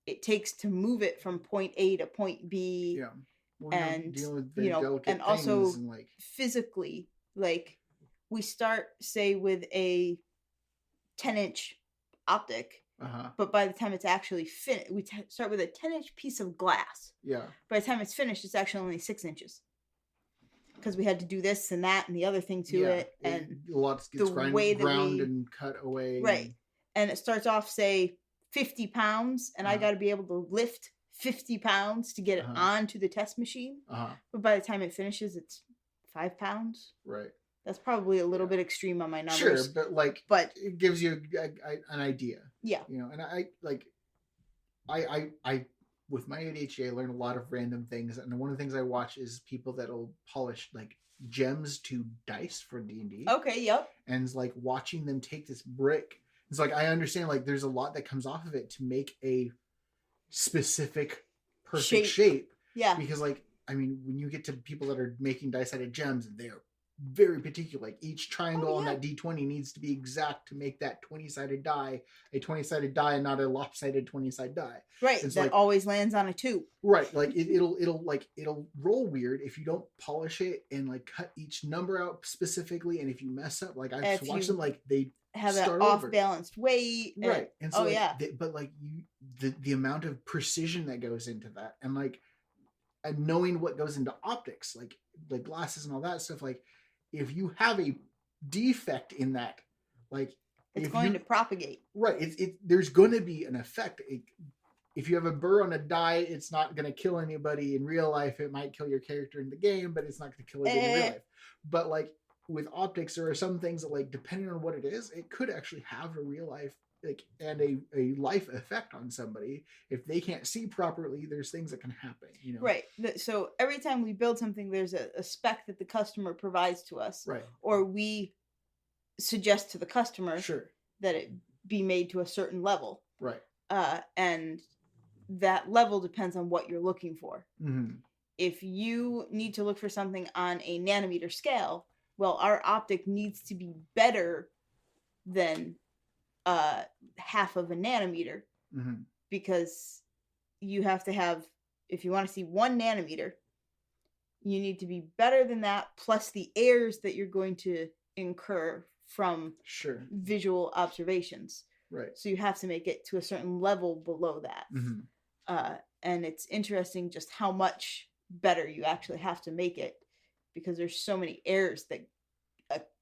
it takes to move it from point A to point B. Yeah. Well, and dealing with very delicate and also things and like physically, like we start say with a 10-inch optic. But by the time it's actually finished, we start with a 10-inch piece of glass. Yeah. By the time it's finished, it's actually only 6 inches. Because we had to do this and that and the other thing to it. And lots gets ground and cut away. Right. And it starts off, say, 50 pounds. And I got to be able to lift 50 pounds to get it onto the test machine. But by the time it finishes, it's 5 pounds. Right. That's probably a little bit extreme on my numbers. Sure, but it gives you an idea. Yeah. And I with my ADHD, I learn a lot of random things, and one of the things I watch is people that'll polish like gems to dice for D&D. Okay. Yep. And it's like watching them take this brick. It's like I understand like there's a lot that comes off of it to make a specific perfect shape. Yeah. Because like I mean, when you get to people that are making dice out of gems, they're very particular. Like each triangle on that D20 needs to be exact to make that 20-sided die a 20-sided die and not a lopsided 20-sided die. Right. It's that like, always lands on a 2. Right. Like it'll roll weird if you don't polish it and like cut each number out specifically. And if you mess up, like I've watched them, like they have an off balanced weight. Right. And so but like the amount of precision that goes into that, and like and knowing what goes into optics, like glasses and all that stuff, like if you have a defect in that, like it's going to propagate. Right. There's going to be an effect. If you have a burr on a die, it's not going to kill anybody in real life. It might kill your character in the game, but it's not going to kill anybody in real life. But like with optics, there are some things that like, depending on what it is, it could actually have a real life and a life effect on somebody. If they can't see properly, there's things that can happen, Right. So every time we build something, there's a spec that the customer provides to us. Right. Or we suggest to the customer that it be made to a certain level. Right. And that level depends on what you're looking for. Mm-hmm. If you need to look for something on a nanometer scale, well, our optic needs to be better than half of a nanometer, because you have to have, if you want to see 1 nanometer, you need to be better than that, plus the errors that you're going to incur from visual observations. Right. So you have to make it to a certain level below that. And it's interesting just how much better you actually have to make it, because there's so many errors that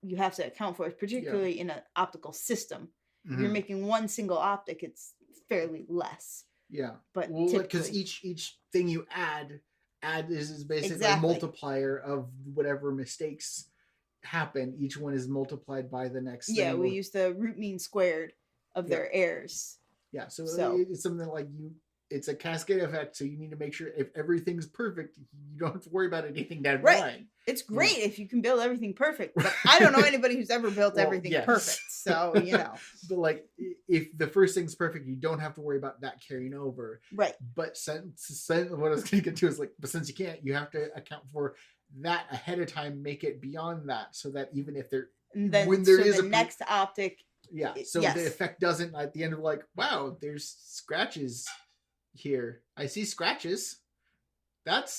you have to account for, particularly in an optical system. If you're making 1 single optic, it's fairly less. Yeah. But because each thing you add is basically Exactly. a multiplier of whatever mistakes happen. Each one is multiplied by the next Yeah, thing. we use the root mean squared of their errors. Yeah, so So- it's something like it's a cascade effect, so you need to make sure if everything's perfect, you don't have to worry about anything down the Right. line. It's great if you can build everything perfect, but I don't know anybody who's ever built Well, everything yes. perfect. So, you know. But like, if the first thing's perfect, you don't have to worry about that carrying over. Right. But since what I was going to get to is like, but since you can't, you have to account for that ahead of time, make it beyond that, so that even if there, And then when there so is the a next optic. yeah, so Yes. the effect doesn't at the end of like, wow, there's scratches here. I see scratches. That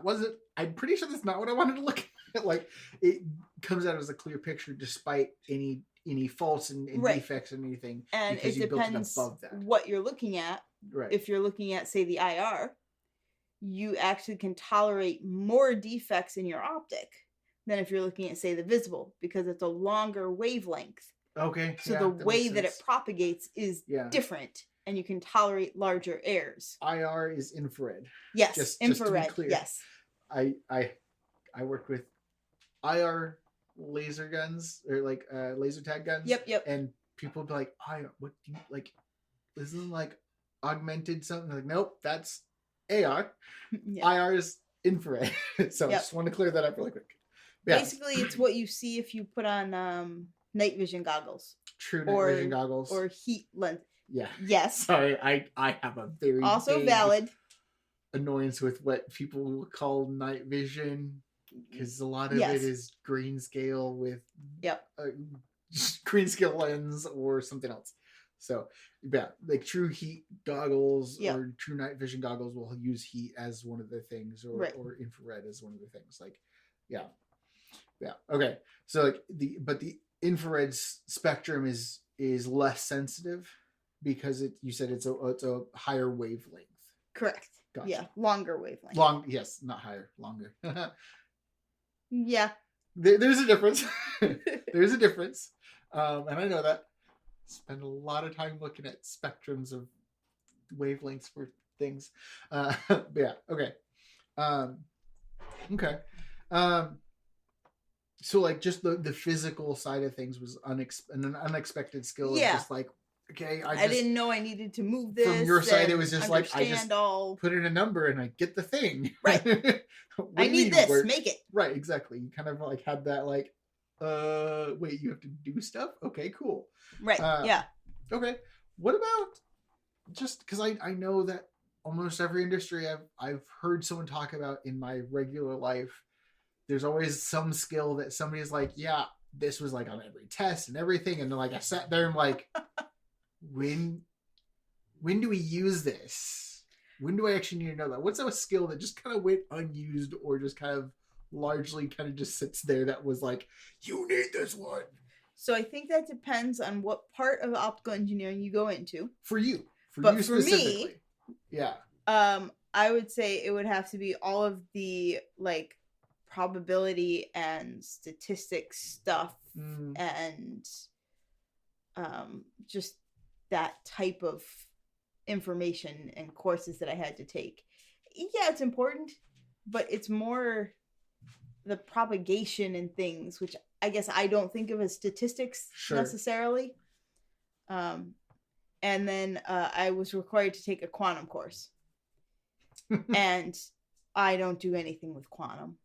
wasn't. I'm pretty sure that's not what I wanted to look at. Like, it comes out as a clear picture despite any faults and Right. defects and anything. And because it you built it depends above that. what you're looking at. Right. If you're looking at, say, the IR, you actually can tolerate more defects in your optic than if you're looking at, say, the visible, because it's a longer wavelength. Okay. So yeah, the that way makes that it sense. propagates is different, and you can tolerate larger errors. IR is infrared. Yes, Just infrared. to be clear. Yes. I worked with IR laser guns, or like laser tag guns. Yep. And people would be like, what do you like? Isn't like augmented something? Like, nope, that's AR. Yeah. IR is infrared. So I just want to clear that up really quick. Yeah. Basically, it's what you see if you put on night vision goggles. True night vision goggles. Or heat lens. Yeah. Yes. Sorry, I have a very also big valid annoyance with what people call night vision, because a lot of Yes. it is grayscale with Yep. grayscale lens or something else. So yeah, like true heat goggles Yep. or true night vision goggles will use heat as one of the things, or Right. or infrared as one of the things. Like, yeah. Okay. So like the infrared spectrum is less sensitive because you said it's a higher wavelength. Correct. Gotcha. Yeah, longer wavelength. Yes, not higher, longer. Yeah. There's a difference. There's a difference. And I know that. Spend a lot of time looking at spectrums of wavelengths for things. But yeah, okay. Okay. So like just the physical side of things was an unexpected skill. Yeah. Just like, okay, I didn't know I needed to move this. From your side, it was just like, I just all... put in a number and I get the thing. Right. I need this. Make it. Right, exactly. You kind of like had that like, wait, you have to do stuff? Okay, cool. Right, yeah. Okay. What about, just because I know that almost every industry I've heard someone talk about in my regular life, there's always some skill that somebody's like, yeah, this was like on every test and everything. And then like I sat there and like, when do we use this? When do I actually need to know that? What's a skill that just kind of went unused or just kind of largely kind of just sits there that was like, you need this one? So I think that depends on what part of optical engineering you go into. For you. For but you for specifically. Me, yeah. I would say it would have to be all of the like probability and statistics stuff and just that type of information and courses that I had to take. Yeah, it's important, but it's more the propagation and things, which I guess I don't think of as statistics necessarily. And then I was required to take a quantum course. And I don't do anything with quantum.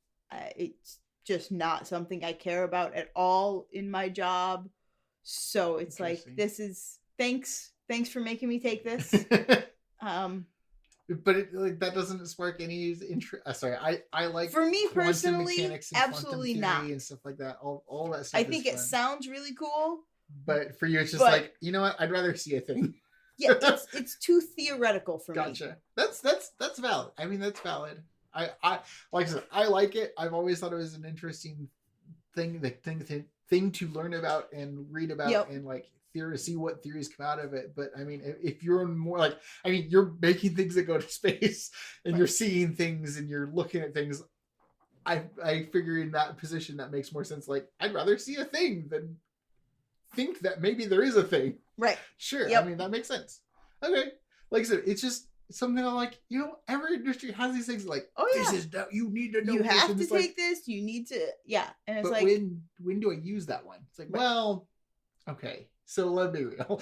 It's just not something I care about at all in my job. So it's like, this is thanks for making me take this. But like that doesn't spark any interest. Sorry, I like, for me personally, mechanics and absolutely not, and stuff like that. All that stuff. I think it sounds really cool, but for you, it's just like, you know what? I'd rather see a thing. Yeah, it's too theoretical for me. Gotcha. That's valid. I mean, that's valid. I like I said, I like it. I've always thought it was an interesting thing to learn about and read about and like see what theories come out of it. But I mean, if you're more like, I mean, you're making things that go to space and you're seeing things and you're looking at things. I figure in that position that makes more sense. Like, I'd rather see a thing than think that maybe there is a thing. Right. Sure. Yep. I mean, that makes sense. Okay. Like I said, it's just something I'm like, every industry has these things like, Oh, yeah. this is you need to know. You this, have and to it's take this. You need to, yeah. And it's but like, when do I use that one? It's like, Right. well, okay, so let me real.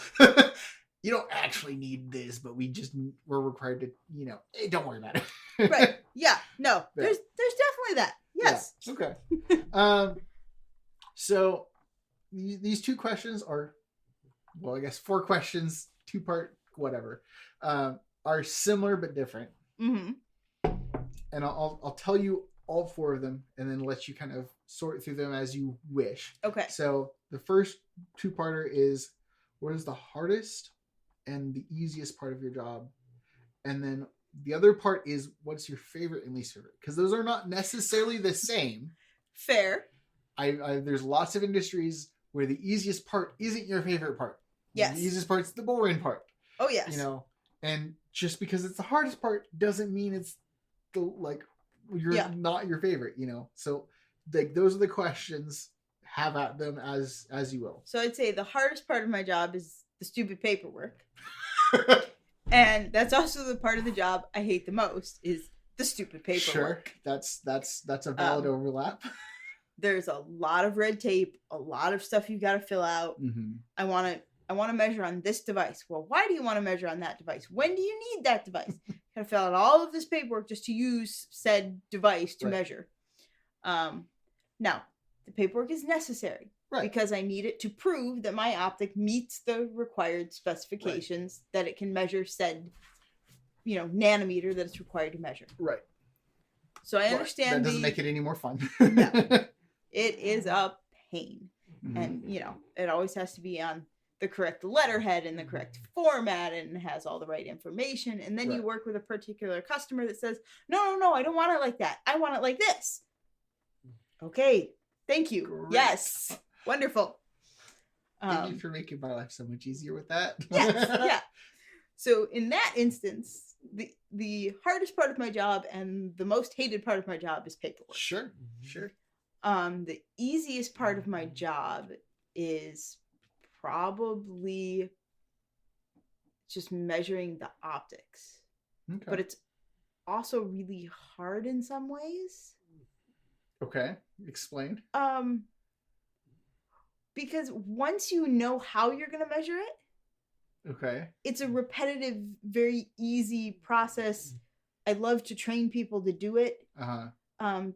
You don't actually need this, but we're required to, hey, don't worry about it. right. Yeah. No, Yeah. there's definitely that. Yes. Yeah. Okay. So these two questions are, well, I guess 4 questions, 2-part, whatever, are similar but different. Mm-hmm. And I'll tell you all 4 of them and then let you kind of sort through them as you wish. Okay. So the first 2-parter is, what is the hardest and the easiest part of your job? And then the other part is, what's your favorite and least favorite? Because those are not necessarily the same. Fair. There's lots of industries where the easiest part isn't your favorite part. Yes. The easiest part's the boring part. Oh, yes. And just because it's the hardest part doesn't mean it's not your favorite, So those are the questions. Have at them as you will. So I'd say the hardest part of my job is the stupid paperwork. And that's also the part of the job I hate the most is the stupid paperwork. Sure. That's a valid overlap. There's a lot of red tape, a lot of stuff you got to fill out. Mm-hmm. I want to measure on this device. Well, why do you want to measure on that device? When do you need that device? Got to fill out all of this paperwork just to use said device to measure. Now, the paperwork is necessary because I need it to prove that my optic meets the required specifications that it can measure said, nanometer that it's required to measure. Right. So I understand that doesn't make it any more fun. No. It is a pain. Mm-hmm. And, it always has to be on the correct letterhead and the correct format and has all the right information. And then you work with a particular customer that says, no, I don't want it like that. I want it like this. Okay. Thank you. Great. Yes. Wonderful. Thank you for making my life so much easier with that. Yeah. So in that instance, the hardest part of my job and the most hated part of my job is paperwork. Sure. The easiest part of my job is probably just measuring the optics. Okay. But it's also really hard in some ways. Okay. Explain. Because once you know how you're going to measure it, okay, it's a repetitive, very easy process. I love to train people to do it.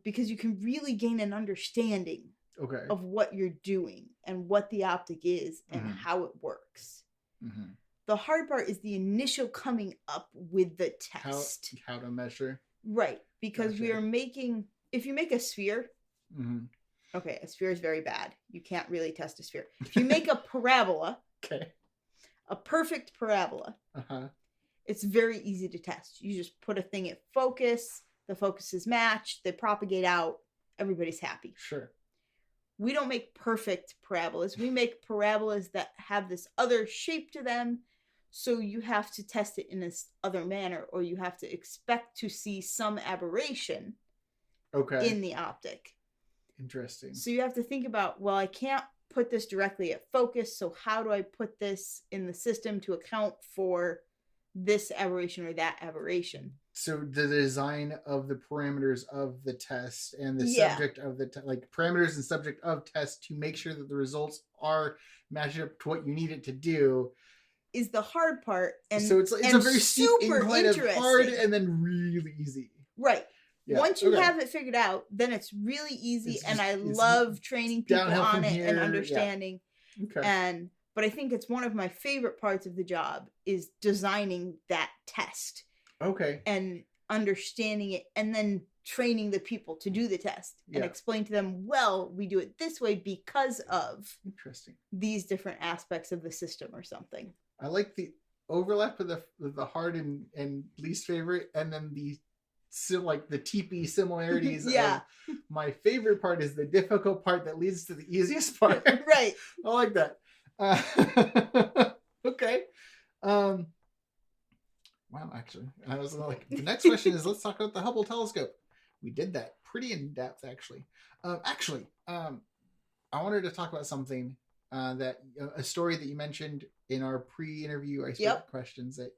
Because you can really gain an understanding of what you're doing and what the optic is and how it works. Mm-hmm. The hard part is the initial coming up with the test. How to measure. Right. Because we are making, if you make a sphere, okay, a sphere is very bad. You can't really test a sphere. If you make a parabola, a perfect parabola, it's very easy to test. You just put a thing at focus, the focus is matched, they propagate out, everybody's happy. Sure. We don't make perfect parabolas. We make parabolas that have this other shape to them. So you have to test it in this other manner, or you have to expect to see some aberration in the optic. Interesting. So you have to think about, well, I can't put this directly at focus. So how do I put this in the system to account for this aberration or that aberration? So the design of the parameters of the test and the subject of the parameters and subject of test to make sure that the results are matched up to what you need it to do is the hard part. And so it's a very steep incline of hard and then really easy. Right. Yeah. Once you have it figured out, then it's really easy, and I love training people on it and understanding. Yeah. Okay. But I think it's one of my favorite parts of the job is designing that test. Okay. And understanding it, and then training the people to do the test and explain to them, well, we do it this way because of these different aspects of the system or something. I like the overlap of the hard and least favorite, and then the TP similarities. Yeah. My favorite part is the difficult part that leads to the easiest part. Right. I like that. Okay. Wow, actually, I was like, the next question is, let's talk about the Hubble telescope. We did that pretty in depth, actually. I wanted to talk about something a story that you mentioned in our pre-interview. I questions that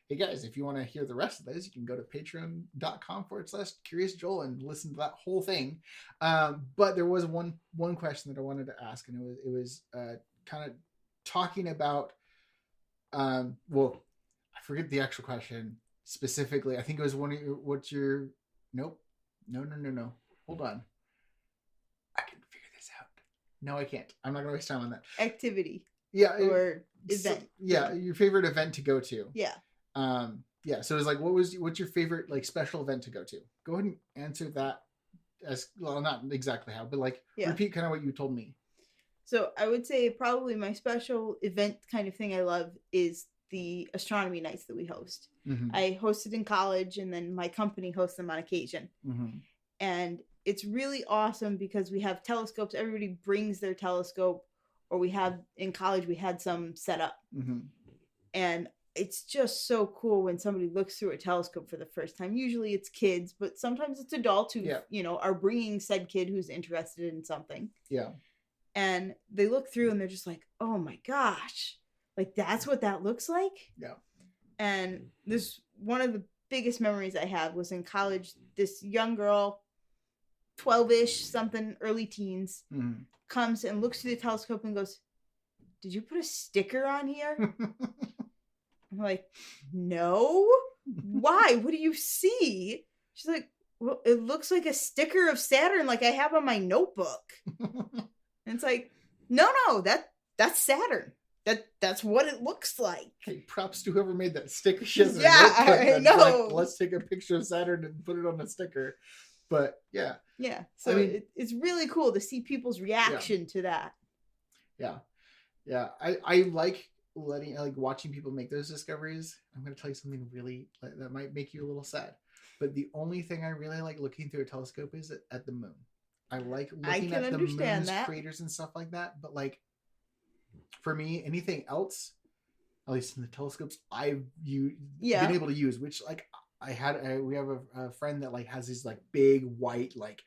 hey guys, if you want to hear the rest of those, you can go to patreon.com/CuriousJoel and listen to that whole thing. But there was one question that I wanted to ask, and it was kind of talking about, well, I forget the actual question specifically. I think it was nope. No. Hold on. I can figure this out. No, I can't. I'm not going to waste time on that. Activity. Yeah. Or event. Your favorite event to go to. Yeah. So it's like, what's your favorite like special event to go to? Go ahead and answer that as well, not exactly how, but like repeat kind of what you told me. So I would say probably my special event kind of thing I love is the astronomy nights that we host. Mm-hmm. I hosted in college, and then my company hosts them on occasion. Mm-hmm. And it's really awesome because we have telescopes. Everybody brings their telescope, or in college we had some set up. Mm-hmm. And it's just so cool when somebody looks through a telescope for the first time. Usually it's kids, but sometimes it's adults who, are bringing said kid who's interested in something. Yeah. And they look through and they're just like, oh my gosh, like that's what that looks like? Yeah. And this, one of the biggest memories I have was in college. This young girl, 12-ish, something, early teens, comes and looks through the telescope and goes, did you put a sticker on here? I'm like, no. Why? What do you see? She's like, well, it looks like a sticker of Saturn like I have on my notebook. And it's like, no, that's Saturn. That's what it looks like. Hey, props to whoever made that sticker. I know. Like, let's take a picture of Saturn and put it on a sticker. But yeah. Yeah. So I mean, it's really cool to see people's reaction to that. Yeah. Yeah. I like watching people make those discoveries. I'm going to tell you something really that might make you a little sad. But the only thing I really like looking through a telescope is at the moon. I like looking at the moon's craters and stuff like that. But like, for me, anything else, at least in the telescopes I've been able to use, which like we have a friend that like has these like big white, like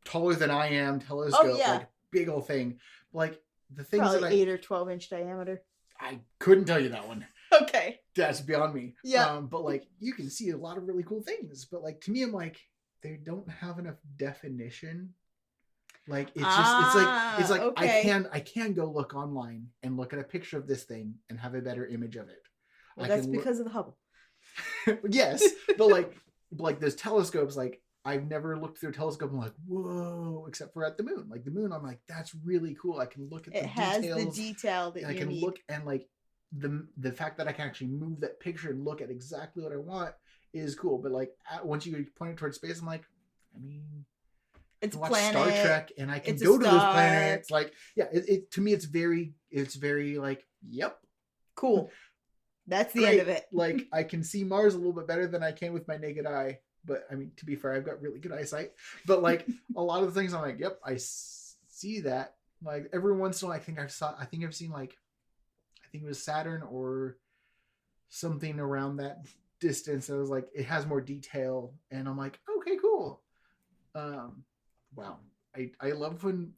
taller than I am telescope, like big old thing. Like the things probably that 8 or 12 inch diameter. I couldn't tell you that one. Okay. That's beyond me. Yeah. But like you can see a lot of really cool things. But like to me, I'm like, they don't have enough definition. Like it's like okay. I can go look online and look at a picture of this thing and have a better image of it. Well, that's because of the Hubble. Yes, but like those telescopes, like I've never looked through a telescope and I'm like, whoa, except for at the moon. Like the moon, I'm like, that's really cool. I can look at the details. It has the detail that you need. I can look and like the fact that I can actually move that picture and look at exactly what I want is cool. But like once you point it towards space, I'm like, I mean, it's watch planet, Star Trek and I can go to those planets. Like, yeah, it to me it's very like, yep, cool. That's the end of it. Like I can see Mars a little bit better than I can with my naked eye. But I mean, to be fair, I've got really good eyesight. But like a lot of things, I'm like, yep, I see that. Like every once in a while, I think I've seen like, I think it was Saturn or something around that distance. I was like, it has more detail, and I'm like, okay, cool. Wow, I love when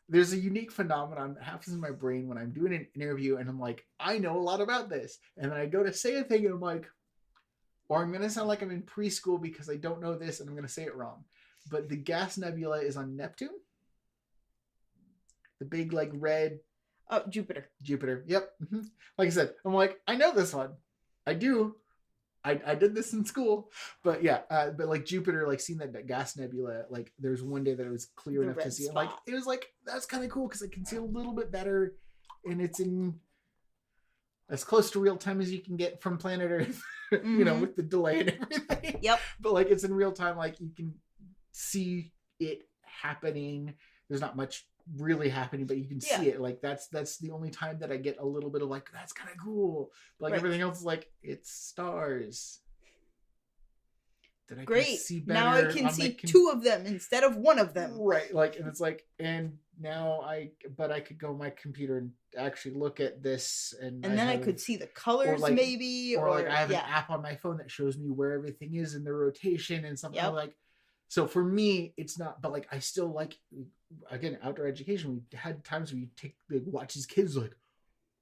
there's a unique phenomenon that happens in my brain when I'm doing an interview, and I'm like, I know a lot about this, and then I go to say a thing, and I'm like, or I'm going to sound like I'm in preschool because I don't know this and I'm going to say it wrong. But the gas nebula is on Neptune. The big, like, red... Oh, Jupiter. Yep. Mm-hmm. Like I said, I'm like, I know this one. I do. I did this in school. But yeah, but like Jupiter, like seeing that gas nebula, like there's one day that it was clear enough to see it. Like, it was like, that's kind of cool because I can see a little bit better. And it's in as close to real time as you can get from planet Earth. You know, with the delay and everything. Yep. But like it's in real time, like you can see it happening. There's not much really happening, but you can see it. Like that's the only time that I get a little bit of like, that's kind of cool. But like everything else is like, it's stars. That I Great. Can see better. Now I can see two of them instead of one of them. Right. Like, and it's like, and now I could go on my computer and actually look at this, and then I could see the colors, or maybe, or like I have an app on my phone that shows me where everything is in the rotation and something like. So for me, it's not, but like I still like, again, outdoor education. We had times where you watch these kids like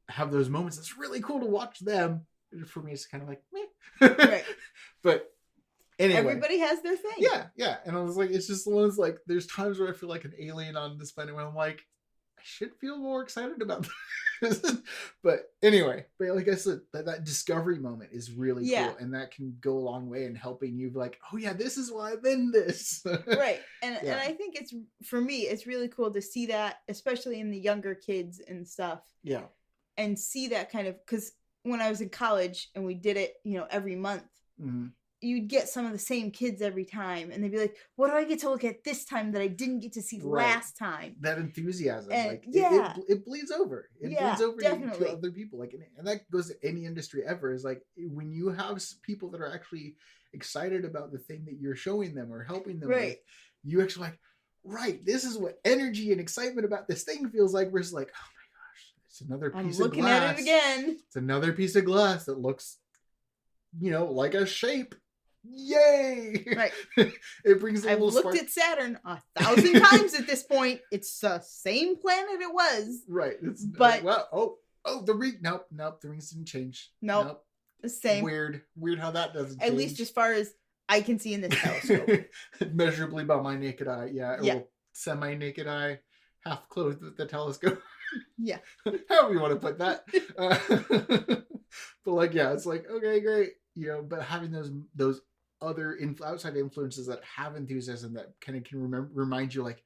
have those moments. It's really cool to watch them for me, it's kind of like, meh. Right. But anyway. Everybody has their thing. Yeah. And I was like, it's just one of those, like, there's times where I feel like an alien on this planet where I'm like, I should feel more excited about this. But anyway, like I said, that discovery moment is really cool. And that can go a long way in helping you be like, oh yeah, this is why I'm in this. Right. And I think it's, for me, it's really cool to see that, especially in the younger kids and stuff. Yeah. And see that kind of, because when I was in college and we did it, every month, you'd get some of the same kids every time, and they'd be like, what do I get to look at this time that I didn't get to see last time? That enthusiasm, and, like, it bleeds over. It bleeds over definitely. to other people. Like, and that goes to any industry ever, is like, when you have people that are actually excited about the thing that you're showing them or helping them with, you actually like, right, this is what energy and excitement about this thing feels like, versus like, oh my gosh, it's another piece of glass. I'm looking at it again. It's another piece of glass that looks, like a shape. Yay! Right. It brings a little spark. I've looked at Saturn 1,000 times at this point. It's the same planet it was. Right. But the ring. Nope. The rings didn't change. Nope. The same. Weird how that doesn't change. At least as far as I can see in this telescope. Measurably by my naked eye. Yeah. Well, semi-naked eye, half closed with the telescope. Yeah. However you want to put that. But like, it's like, okay, great. But having those other outside influences that have enthusiasm that kind of can remind you, like,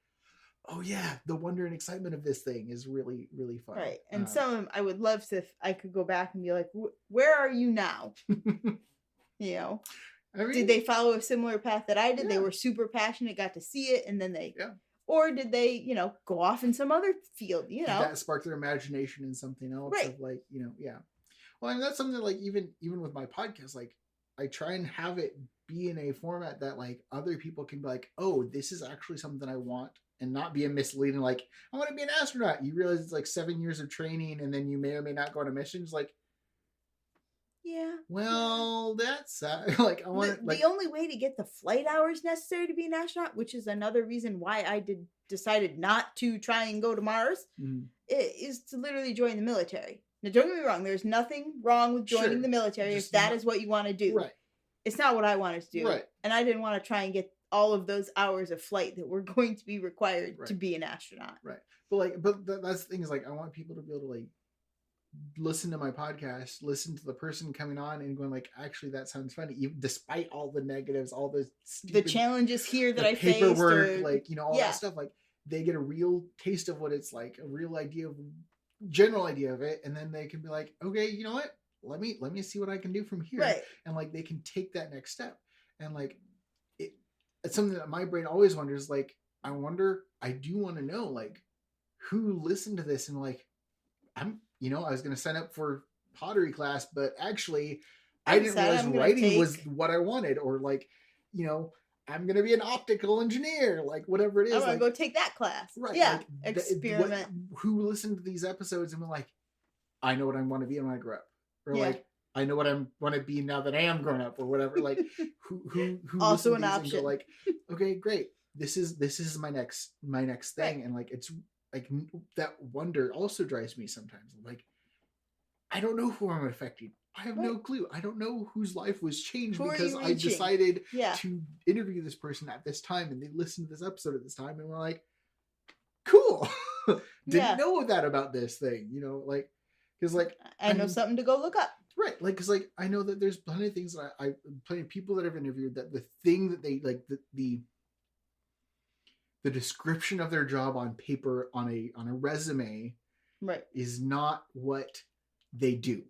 oh yeah, the wonder and excitement of this thing is really, really fun. Right. And some of them, I would love to, if I could go back and be like, where are you now? I mean, did they follow a similar path that I did? They were super passionate, got to see it, and then they, or did they, go off in some other field, Did that spark their imagination in something else? Right. Of like, Well, I mean, that's something that, like, even with my podcast, like, I try and have it be in a format that, like, other people can be like, oh, this is actually something I want, and not be a misleading, like, I want to be an astronaut. You realize it's like 7 years of training, and then you may or may not go on a mission. It's like, well, that's like, I want the only way to get the flight hours necessary to be an astronaut, which is another reason why I decided not to try and go to Mars, is to literally join the military. Now, don't get me wrong. There's nothing wrong with joining the military if that is what you want to do. Right. It's not what I wanted to do. Right. And I didn't want to try and get all of those hours of flight that were going to be required to be an astronaut. Right. But that's the thing, is like, I want people to be able to, like, listen to my podcast, listen to the person coming on and going, like, actually, that sounds funny, even despite all the negatives, all the challenges here that I faced, paperwork, like, all that stuff. Like, they get a real taste of what it's like, a real general idea of it, and then they can be like, okay, you know what, let me see what I can do from here. Right. And like, they can take that next step. And like, it's something that my brain always wonders, like, I do want to know, like, who listened to this and like, I was going to sign up for pottery class, but actually I didn't realize writing was what I wanted, or like, I'm going to be an optical engineer, like, whatever it is. I'm going to go take that class. Right. Yeah. Like, experiment. Who listened to these episodes and were like, I know what I want to be when I grow up. Or like, I know what I want to be now that I am grown up, or whatever. Like, who also an option. And go like, okay, great. This is my next thing. Right. And like, it's like, that wonder also drives me sometimes. Like, I don't know who I'm affecting. I have no clue. I don't know whose life was changed because I decided to interview this person at this time, and they listened to this episode at this time, and we're like, cool. Didn't know that about this thing, like, because like, I know something to go look up. Right. Like, because like, I know that there's plenty of things that plenty of people that I've interviewed, that the thing that they like, the description of their job on paper, on a resume, is not what they do.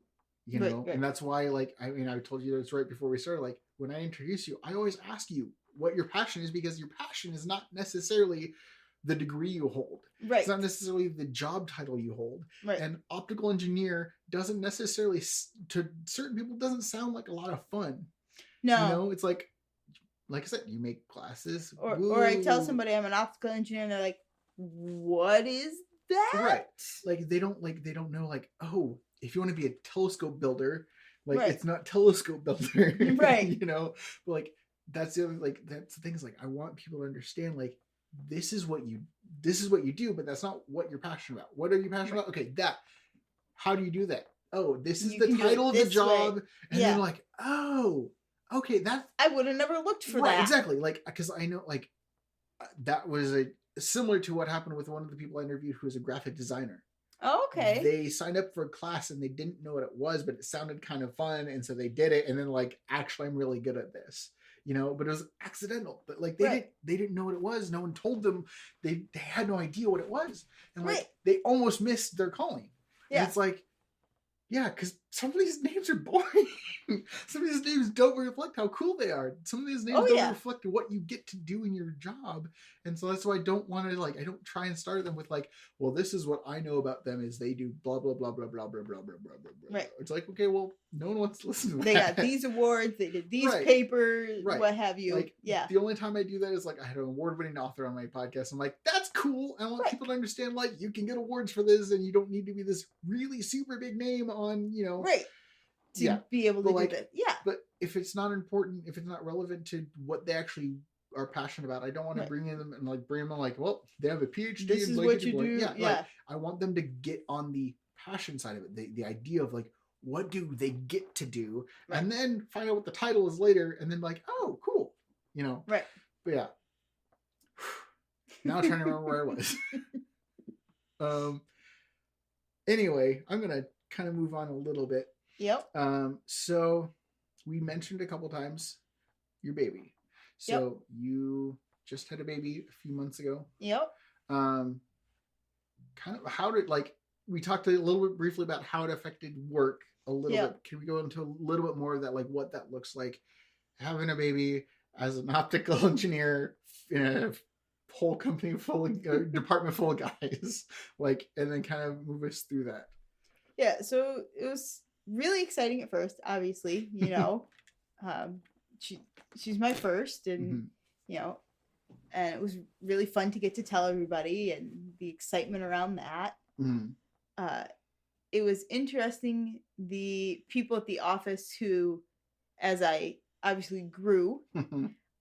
Right. And that's why, like, I mean, I told you this right before we started, like, when I introduce you, I always ask you what your passion is, because your passion is not necessarily the degree you hold. Right. It's not necessarily the job title you hold. Right. And optical engineer doesn't necessarily, to certain people, doesn't sound like a lot of fun. No. It's like I said, you make glasses. Or I tell somebody I'm an optical engineer, and they're like, what is that? Right. Like, they don't know, like, oh, if you want to be a telescope builder, like, it's not telescope builder. Right. But like, that's the other, like, that's the thing, is like, I want people to understand, like, this is what you do, but that's not what you're passionate about. What are you passionate about? Okay, how do you do that? oh, this is You the can do it title of the this job. way. And Yeah. then like, oh, okay, that I would have never looked for right, that. exactly. Like, because I know like that was similar to what happened with one of the people I interviewed who was a graphic designer. Oh, okay. They signed up for a class and they didn't know what it was, but it sounded kind of fun, and so they did it. And then like, actually, I'm really good at this, you know. But it was accidental. But like, they didn't know what it was. No one told them. They had no idea what it was, and like they almost missed their calling. Yeah, and it's like, yeah, because some of these names are boring. Some of these names don't reflect how cool they are. Some of these names don't reflect what you get to do in your job. And so that's why I don't want to like, I don't try and start them with like, well, this is what I know about them is they do blah, blah, blah, blah, blah, blah, blah, blah, blah, blah. Right. It's like, okay, well, no one wants to listen to that. They got these awards, they did these papers, what have you. Like, the only time I do that is like, I had an award-winning author on my podcast. I'm like, that's cool. I want people to understand like, you can get awards for this and you don't need to be this really super big name on, you know. Right. To be able to do that. Yeah. But if it's not important, if it's not relevant to what they actually are passionate about, I don't want to bring them and like bring them like, well, they have a PhD. This is what you do. Yeah. Like, I want them to get on the passion side of it. The idea of like, what do they get to do? Right. And then find out what the title is later. And then like, oh, cool. You know? Right. But yeah. Now I'm trying to remember where I was. Anyway, I'm going to kind of move on a little bit. Yep. So we mentioned a couple times your baby. So you just had a baby a few months ago. Yep. Kind of how did, like, we talked a little bit briefly about how it affected work a little bit. Can we go into a little bit more of that, like what that looks like, having a baby as an optical engineer in a whole company full of, department full of guys, like, and then kind of move us through that. Yeah. So it was really exciting at first, obviously, you know. She's my first, and you know, and it was really fun to get to tell everybody and the excitement around that. It was interesting, the people at the office who, as I obviously grew,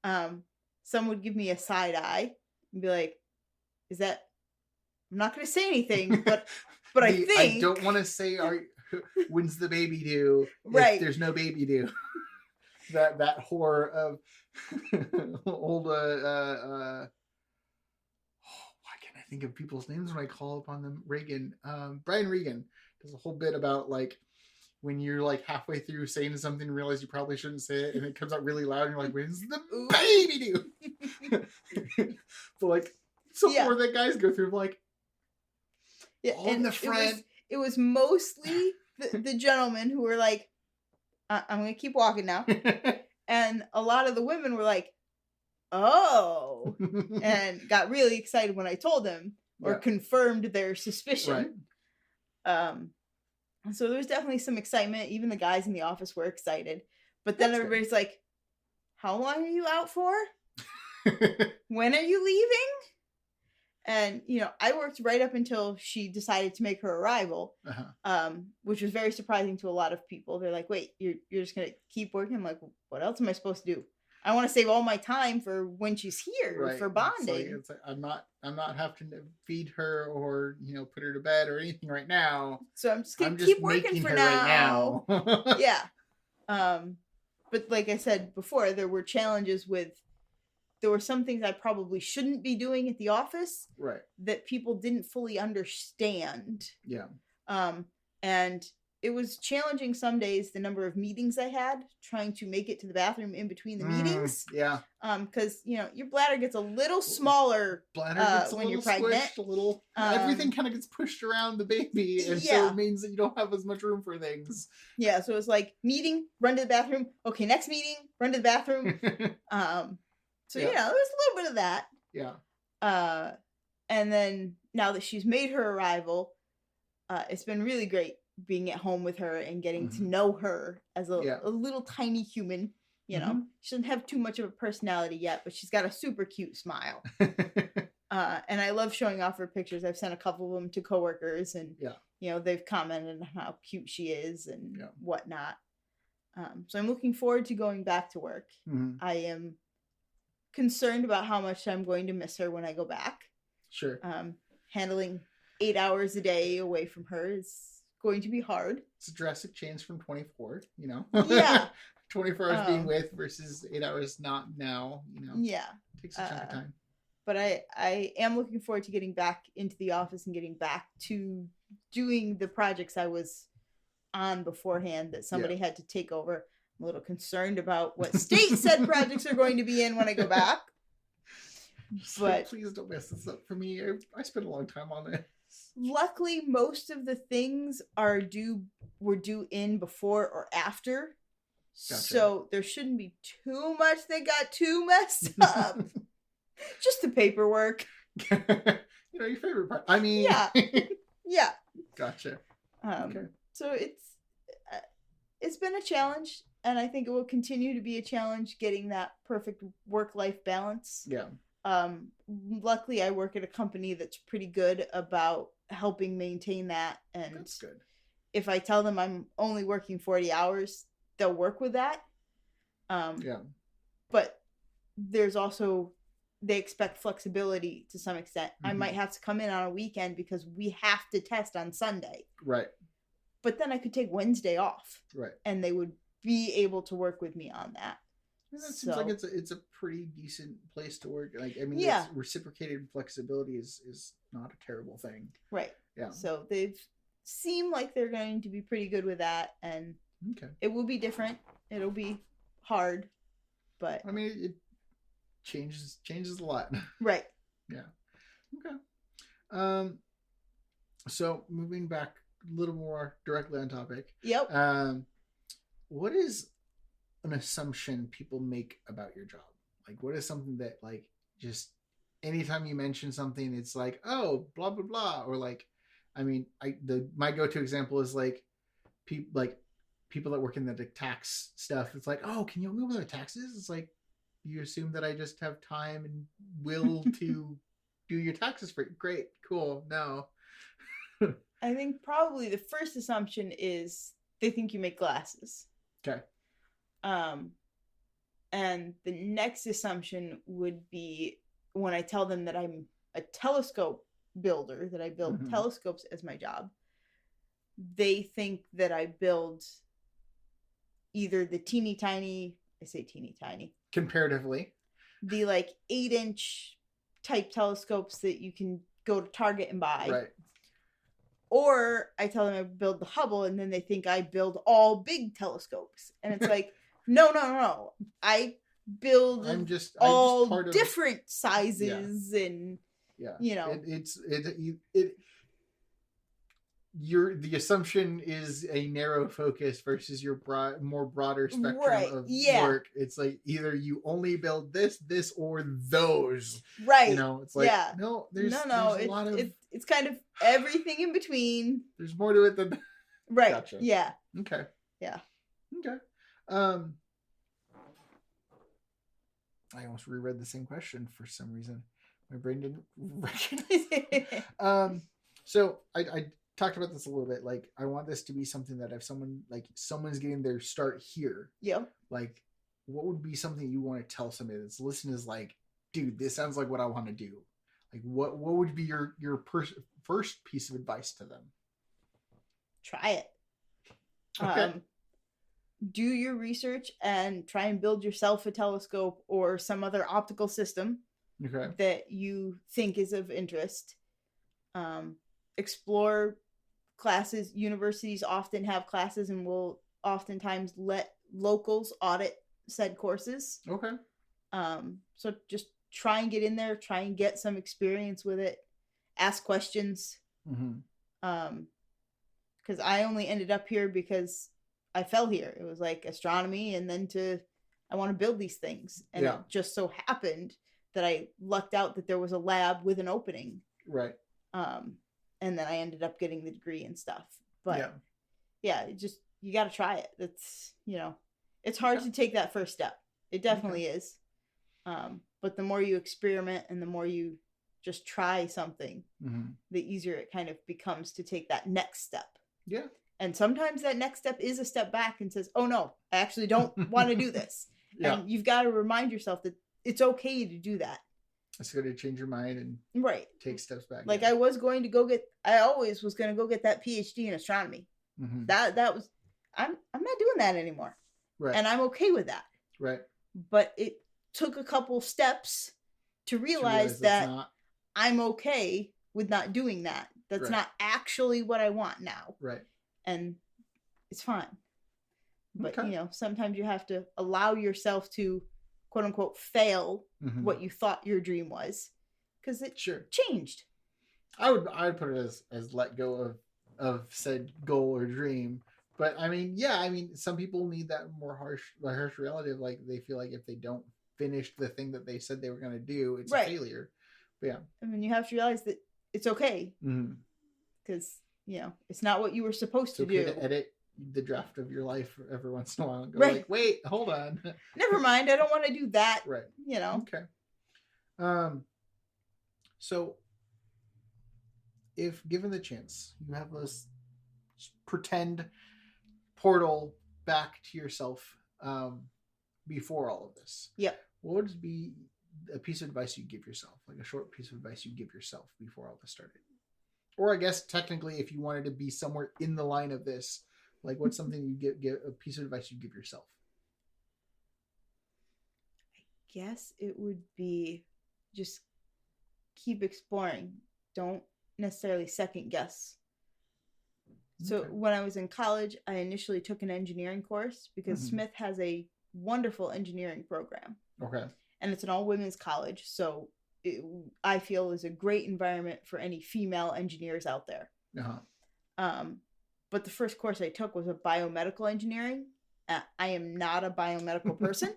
some would give me a side eye and be like, is that, I'm not going to say anything, but I think I don't want to say when's the baby due, if there's no baby due. that horror of old why can't I think of people's names when I call upon them? Brian Regan does a whole bit about like when you're like halfway through saying something and realize you probably shouldn't say it and it comes out really loud and you're like, when's the baby due? But like more that guys go through, like in the front. It was mostly the gentlemen who were like, I'm going to keep walking now. And a lot of the women were like, oh, and got really excited when I told them or confirmed their suspicion. So there was definitely some excitement. Even the guys in the office were excited. But then everybody's like, how long are you out for? When are you leaving? And, you know, I worked right up until she decided to make her arrival, which was very surprising to a lot of people. They're like, wait, you're just going to keep working? I'm like, what else am I supposed to do? I want to save all my time for when she's here for bonding. It's like, I'm not having to feed her or, you know, put her to bed or anything right now. So I'm just going to keep working for now. Right now. Yeah. But like I said before, there were challenges there were some things I probably shouldn't be doing at the office that people didn't fully understand. Yeah. And it was challenging some days, the number of meetings I had trying to make it to the bathroom in between the meetings. Yeah. Because, you know, your bladder gets a little smaller when you're pregnant. Squished, a little, everything kind of gets pushed around the baby. And so it means that you don't have as much room for things. Yeah. So it was like meeting, run to the bathroom. Okay, next meeting, run to the bathroom. So, you know, there was a little bit of that. Yeah. And then now that she's made her arrival, it's been really great being at home with her and getting to know her as a little tiny human. You know, she doesn't have too much of a personality yet, but she's got a super cute smile. And I love showing off her pictures. I've sent a couple of them to coworkers and, you know, they've commented on how cute she is and whatnot. So I'm looking forward to going back to work. I am concerned about how much I'm going to miss her when I go back. Sure. Handling 8 hours a day away from her is going to be hard. It's a drastic change from 24, you know? Yeah. 24 hours being with versus 8 hours not now, you know? Yeah. It takes a chunk of time. But I am looking forward to getting back into the office and getting back to doing the projects I was on beforehand that somebody had to take over. I'm a little concerned about what state said projects are going to be in when I go back. But please don't mess this up for me. I spent a long time on this. Luckily, most of the things were due in before or after. Gotcha. So there shouldn't be too much that got too messed up. Just the paperwork. You know, your favorite part. I mean... Yeah. Yeah. Gotcha. Okay. So it's been a challenge, and I think it will continue to be a challenge getting that perfect work-life balance. Yeah. Luckily, I work at a company that's pretty good about helping maintain that. And that's good. If I tell them I'm only working 40 hours, they'll work with that. Yeah. But there's also... they expect flexibility to some extent. I might have to come in on a weekend because we have to test on Sunday. Right. But then I could take Wednesday off. Right. And they would be able to work with me on that. That seems like it's a pretty decent place to work. Like, I mean, reciprocated flexibility is not a terrible thing. Right. Yeah. So they've seemed like they're going to be pretty good with that, and it will be different. It'll be hard, but I mean, it changes a lot. Right. Yeah. Okay. So moving back a little more directly on topic. Yep. What is an assumption people make about your job? Like, what is something that, like, just anytime you mention something, it's like, oh, blah blah blah, or like, I mean, my go-to example is like people that work in the tax stuff. It's like, oh, can you help me with my taxes? It's like, you assume that I just have time and will to do your taxes for you. Great, cool. No. I think probably the first assumption is they think you make glasses. Okay. And the next assumption would be when I tell them that I'm a telescope builder, that I build telescopes as my job, they think that I build either the teeny tiny, I say teeny tiny, comparatively, the like 8-inch type telescopes that you can go to Target and buy. Right. Or I tell them I build the Hubble, and then they think I build all big telescopes. And it's like, no. I build all different sizes, and you know, the assumption is a narrow focus versus your more broader spectrum of work. It's like either you only build this, or those. Right. You know, it's like no, there's a lot of it's kind of everything in between. There's more to it than right. Gotcha. Yeah. Okay. Yeah. Okay. I almost reread the same question for some reason. My brain didn't recognize it. So I talked about this a little bit. Like, I want this to be something that if someone's getting their start here. Yeah. Like, what would be something you want to tell somebody that's listening is like, dude, this sounds like what I want to do. Like, what would be your first piece of advice to them? Try it. Okay. Do your research and try and build yourself a telescope or some other optical system that you think is of interest. Explore classes. Universities often have classes and will oftentimes let locals audit said courses. Okay. So just try and get in there, try and get some experience with it, ask questions. Because I only ended up here because I fell here. It was like astronomy, and then I want to build these things. And it just so happened that I lucked out that there was a lab with an opening. Right. And then I ended up getting the degree and stuff. But you got to try it. It's, it's hard to take that first step. It definitely is. But the more you experiment and the more you just try something, the easier it kind of becomes to take that next step. Yeah. And sometimes that next step is a step back and says, oh no, I actually don't want to do this. And you've got to remind yourself that it's okay to do that. It's going to change your mind and right. take steps back. Like I always was going to go get that PhD in astronomy. Mm-hmm. That was, I'm not doing that anymore. Right. And I'm okay with that. Right. But it took a couple steps to realize that I'm okay with not doing that. That's not actually what I want now. Right. And it's fine. But, sometimes you have to allow yourself to, quote unquote, fail what you thought your dream was. Because it changed. I would put it as let go of said goal or dream. But some people need that more harsh reality of like, they feel like if they don't finish the thing that they said they were going to do, it's a failure. But yeah. I mean, you have to realize that it's okay. Because, it's not what you were supposed to do. To edit the draft of your life every once in a while and go like, wait, hold on. Never mind. I don't want to do that. Right. Okay. So if given the chance, you have this pretend portal back to yourself before all of this. Yep. What would be a piece of advice you give yourself? Like a short piece of advice you give yourself before all this started? Or I guess technically if you wanted to be somewhere in the line of this, like what's something you give a piece of advice you give yourself? I guess it would be just keep exploring. Don't necessarily second guess. So when I was in college, I initially took an engineering course because Smith has a wonderful engineering program. Okay. And it's an all-women's college, so I feel is a great environment for any female engineers out there. But the first course I took was a biomedical engineering. I am not a biomedical person.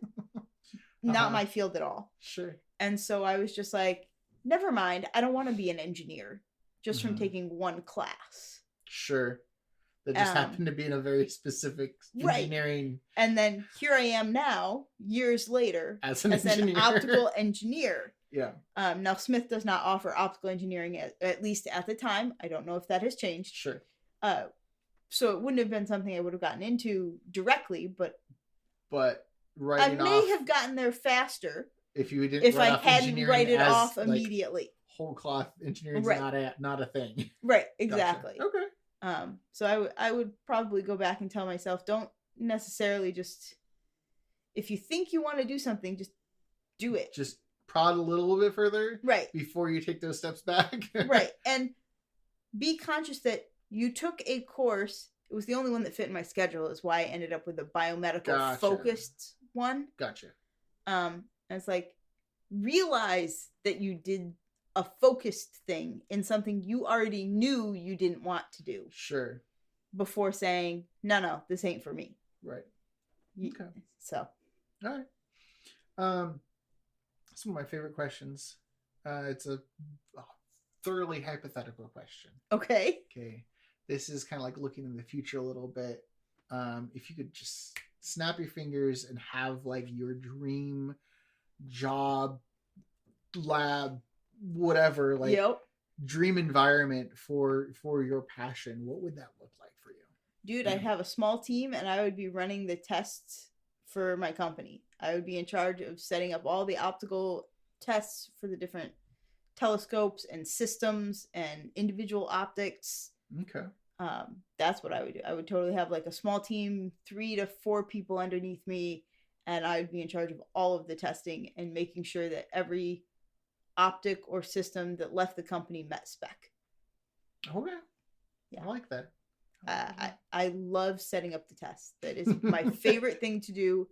Not my field at all. Sure. And so I was just like, never mind. I don't want to be an engineer just from taking one class. Sure. That just happened to be in a very specific engineering. Right. And then here I am now, years later, as an optical engineer. Yeah. Now, Smith does not offer optical engineering, at least at the time. I don't know if that has changed. Sure. So it wouldn't have been something I would have gotten into directly, but I may have gotten there faster if you didn't. If I hadn't write it off immediately. Whole cloth engineering is not a thing. Right. Exactly. Gotcha. Okay. So I would probably go back and tell myself, don't necessarily just, if you think you want to do something, just do it. Just prod a little bit further. Right. Before you take those steps back. Right. And be conscious that you took a course. It was the only one that fit in my schedule, is why I ended up with a biomedical focused one. Gotcha. And it's like, realize that you did a focused thing in something you already knew you didn't want to do. Sure. Before saying, no, this ain't for me. Right. Okay. So. All right. Some of my favorite questions. It's a thoroughly hypothetical question. Okay. Okay. This is kind of like looking in the future a little bit. If you could just snap your fingers and have like your dream job, lab, whatever, like dream environment for your passion, what would that look like for you? Dude, I'd have a small team and I would be running the tests for my company. I would be in charge of setting up all the optical tests for the different telescopes and systems and individual optics. Okay. That's what I would do. I would totally have like a small team, 3 to 4 people underneath me, and I would be in charge of all of the testing and making sure that every optic or system that left the company met spec. Okay. Yeah. I like that. I love setting up the tests. That is my favorite thing to do.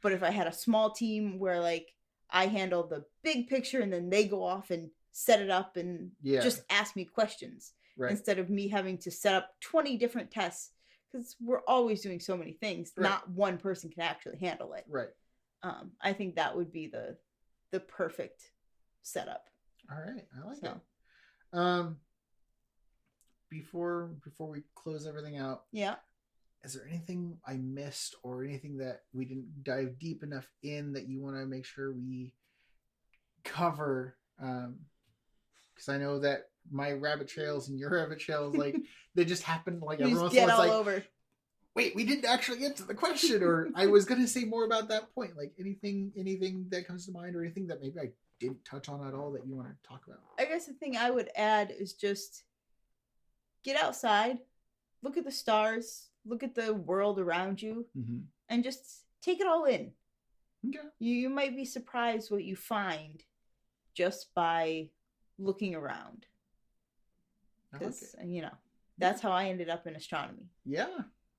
But if I had a small team where like I handle the big picture and then they go off and set it up and just ask me questions instead of me having to set up 20 different tests, because we're always doing so many things. Not one person can actually handle it. Right. I think that would be the perfect setup. All right. I like it. Before we close everything out, is there anything I missed or anything that we didn't dive deep enough in that you want to make sure we cover? Because I know that my rabbit trails and your rabbit trails, like they just happen like every once in a while. It's like, over. Wait, we didn't actually get to the question, or I was going to say more about that point. Like anything that comes to mind, or anything that maybe I didn't touch on at all that you want to talk about? I guess the thing I would add is just get outside, look at the stars, look at the world around you, and just take it all in. Okay. You might be surprised what you find just by looking around. Because, that's how I ended up in astronomy. Yeah.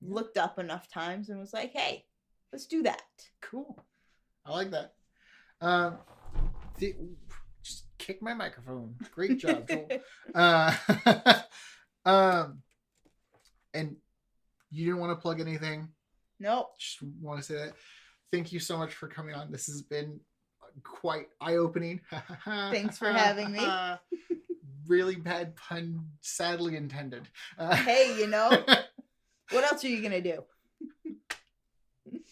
Looked up enough times and was like, hey, let's do that. Cool. I like that. Just kick my microphone. Great job, Joel. And you didn't want to plug anything? Nope. Just want to say that. Thank you so much for coming on. This has been quite eye-opening. Thanks for having me. Really bad pun, sadly intended. Hey, what else are you going to do?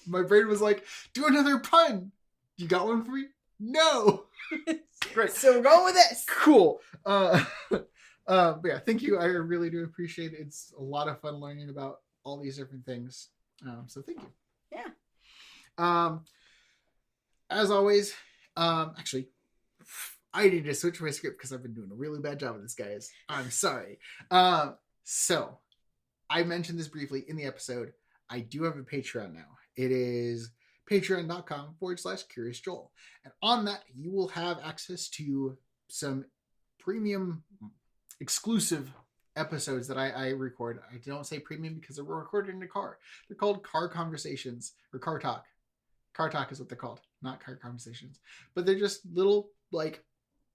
My brain was like, do another pun. You got one for me? No. Great. So we're going with this. Cool. But yeah, thank you. I really do appreciate it. It's a lot of fun learning about all these different things. So thank you. Yeah. As always, actually, I need to switch my script because I've been doing a really bad job of this, guys. I'm sorry. So I mentioned this briefly in the episode. I do have a Patreon now. It is patreon.com/Curious Joel. And on that, you will have access to some premium exclusive episodes that I record. I don't say premium because they're recorded in a car. They're called car conversations or car talk. Car talk is what they're called, not car conversations. But they're just little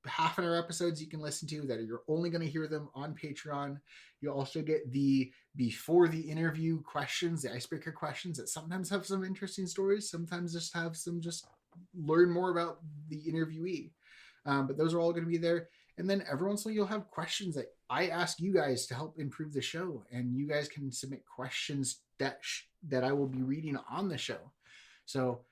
half an hour episodes you can listen to that you're only going to hear them on Patreon. You'll also get the before the interview questions, the icebreaker questions that sometimes have some interesting stories, sometimes just have some just learn more about the interviewee. But those are all going to be there. And then every once in a while you'll have questions that I ask you guys to help improve the show, and you guys can submit questions that I will be reading on the show. So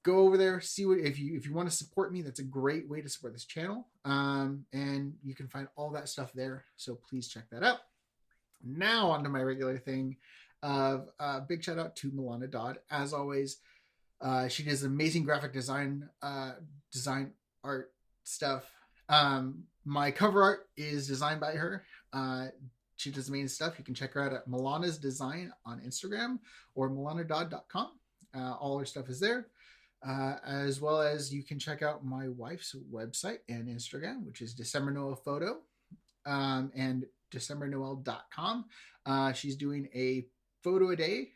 go over there, see what if you want to support me. That's a great way to support this channel, and you can find all that stuff there. So please check that out. Now onto my regular thing. Big shout out to Milana Dodd. As always, she does amazing graphic design art stuff. My cover art is designed by her. She does amazing stuff. You can check her out at Milana's Design on Instagram or milanadodd.com. All her stuff is there. As well as you can check out my wife's website and Instagram, which is December Noel Photo, and DecemberNoel.com. She's doing a photo a day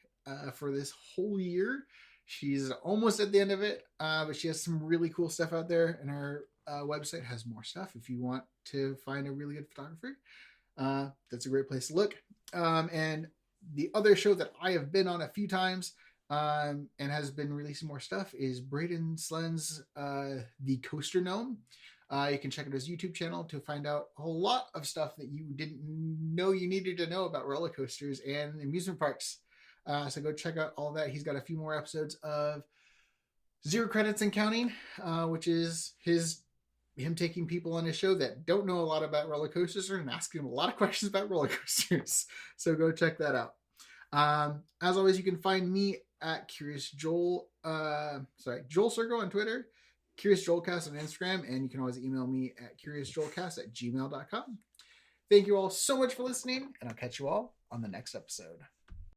for this whole year. She's almost at the end of it, but she has some really cool stuff out there, and her website has more stuff if you want to find a really good photographer. That's a great place to look. And the other show that I have been on a few times and has been releasing more stuff is Braden Slen's The Coaster Gnome. You can check out his YouTube channel to find out a whole lot of stuff that you didn't know you needed to know about roller coasters and amusement parks. So go check out all that. He's got a few more episodes of Zero Credits and Counting, which is him taking people on his show that don't know a lot about roller coasters and asking them a lot of questions about roller coasters. So go check that out. As always, you can find me at Curious Joel, Joel Circle on Twitter, Curious Joelcast on Instagram, and you can always email me at curiousjoelcast@gmail.com. Thank you all so much for listening, and I'll catch you all on the next episode.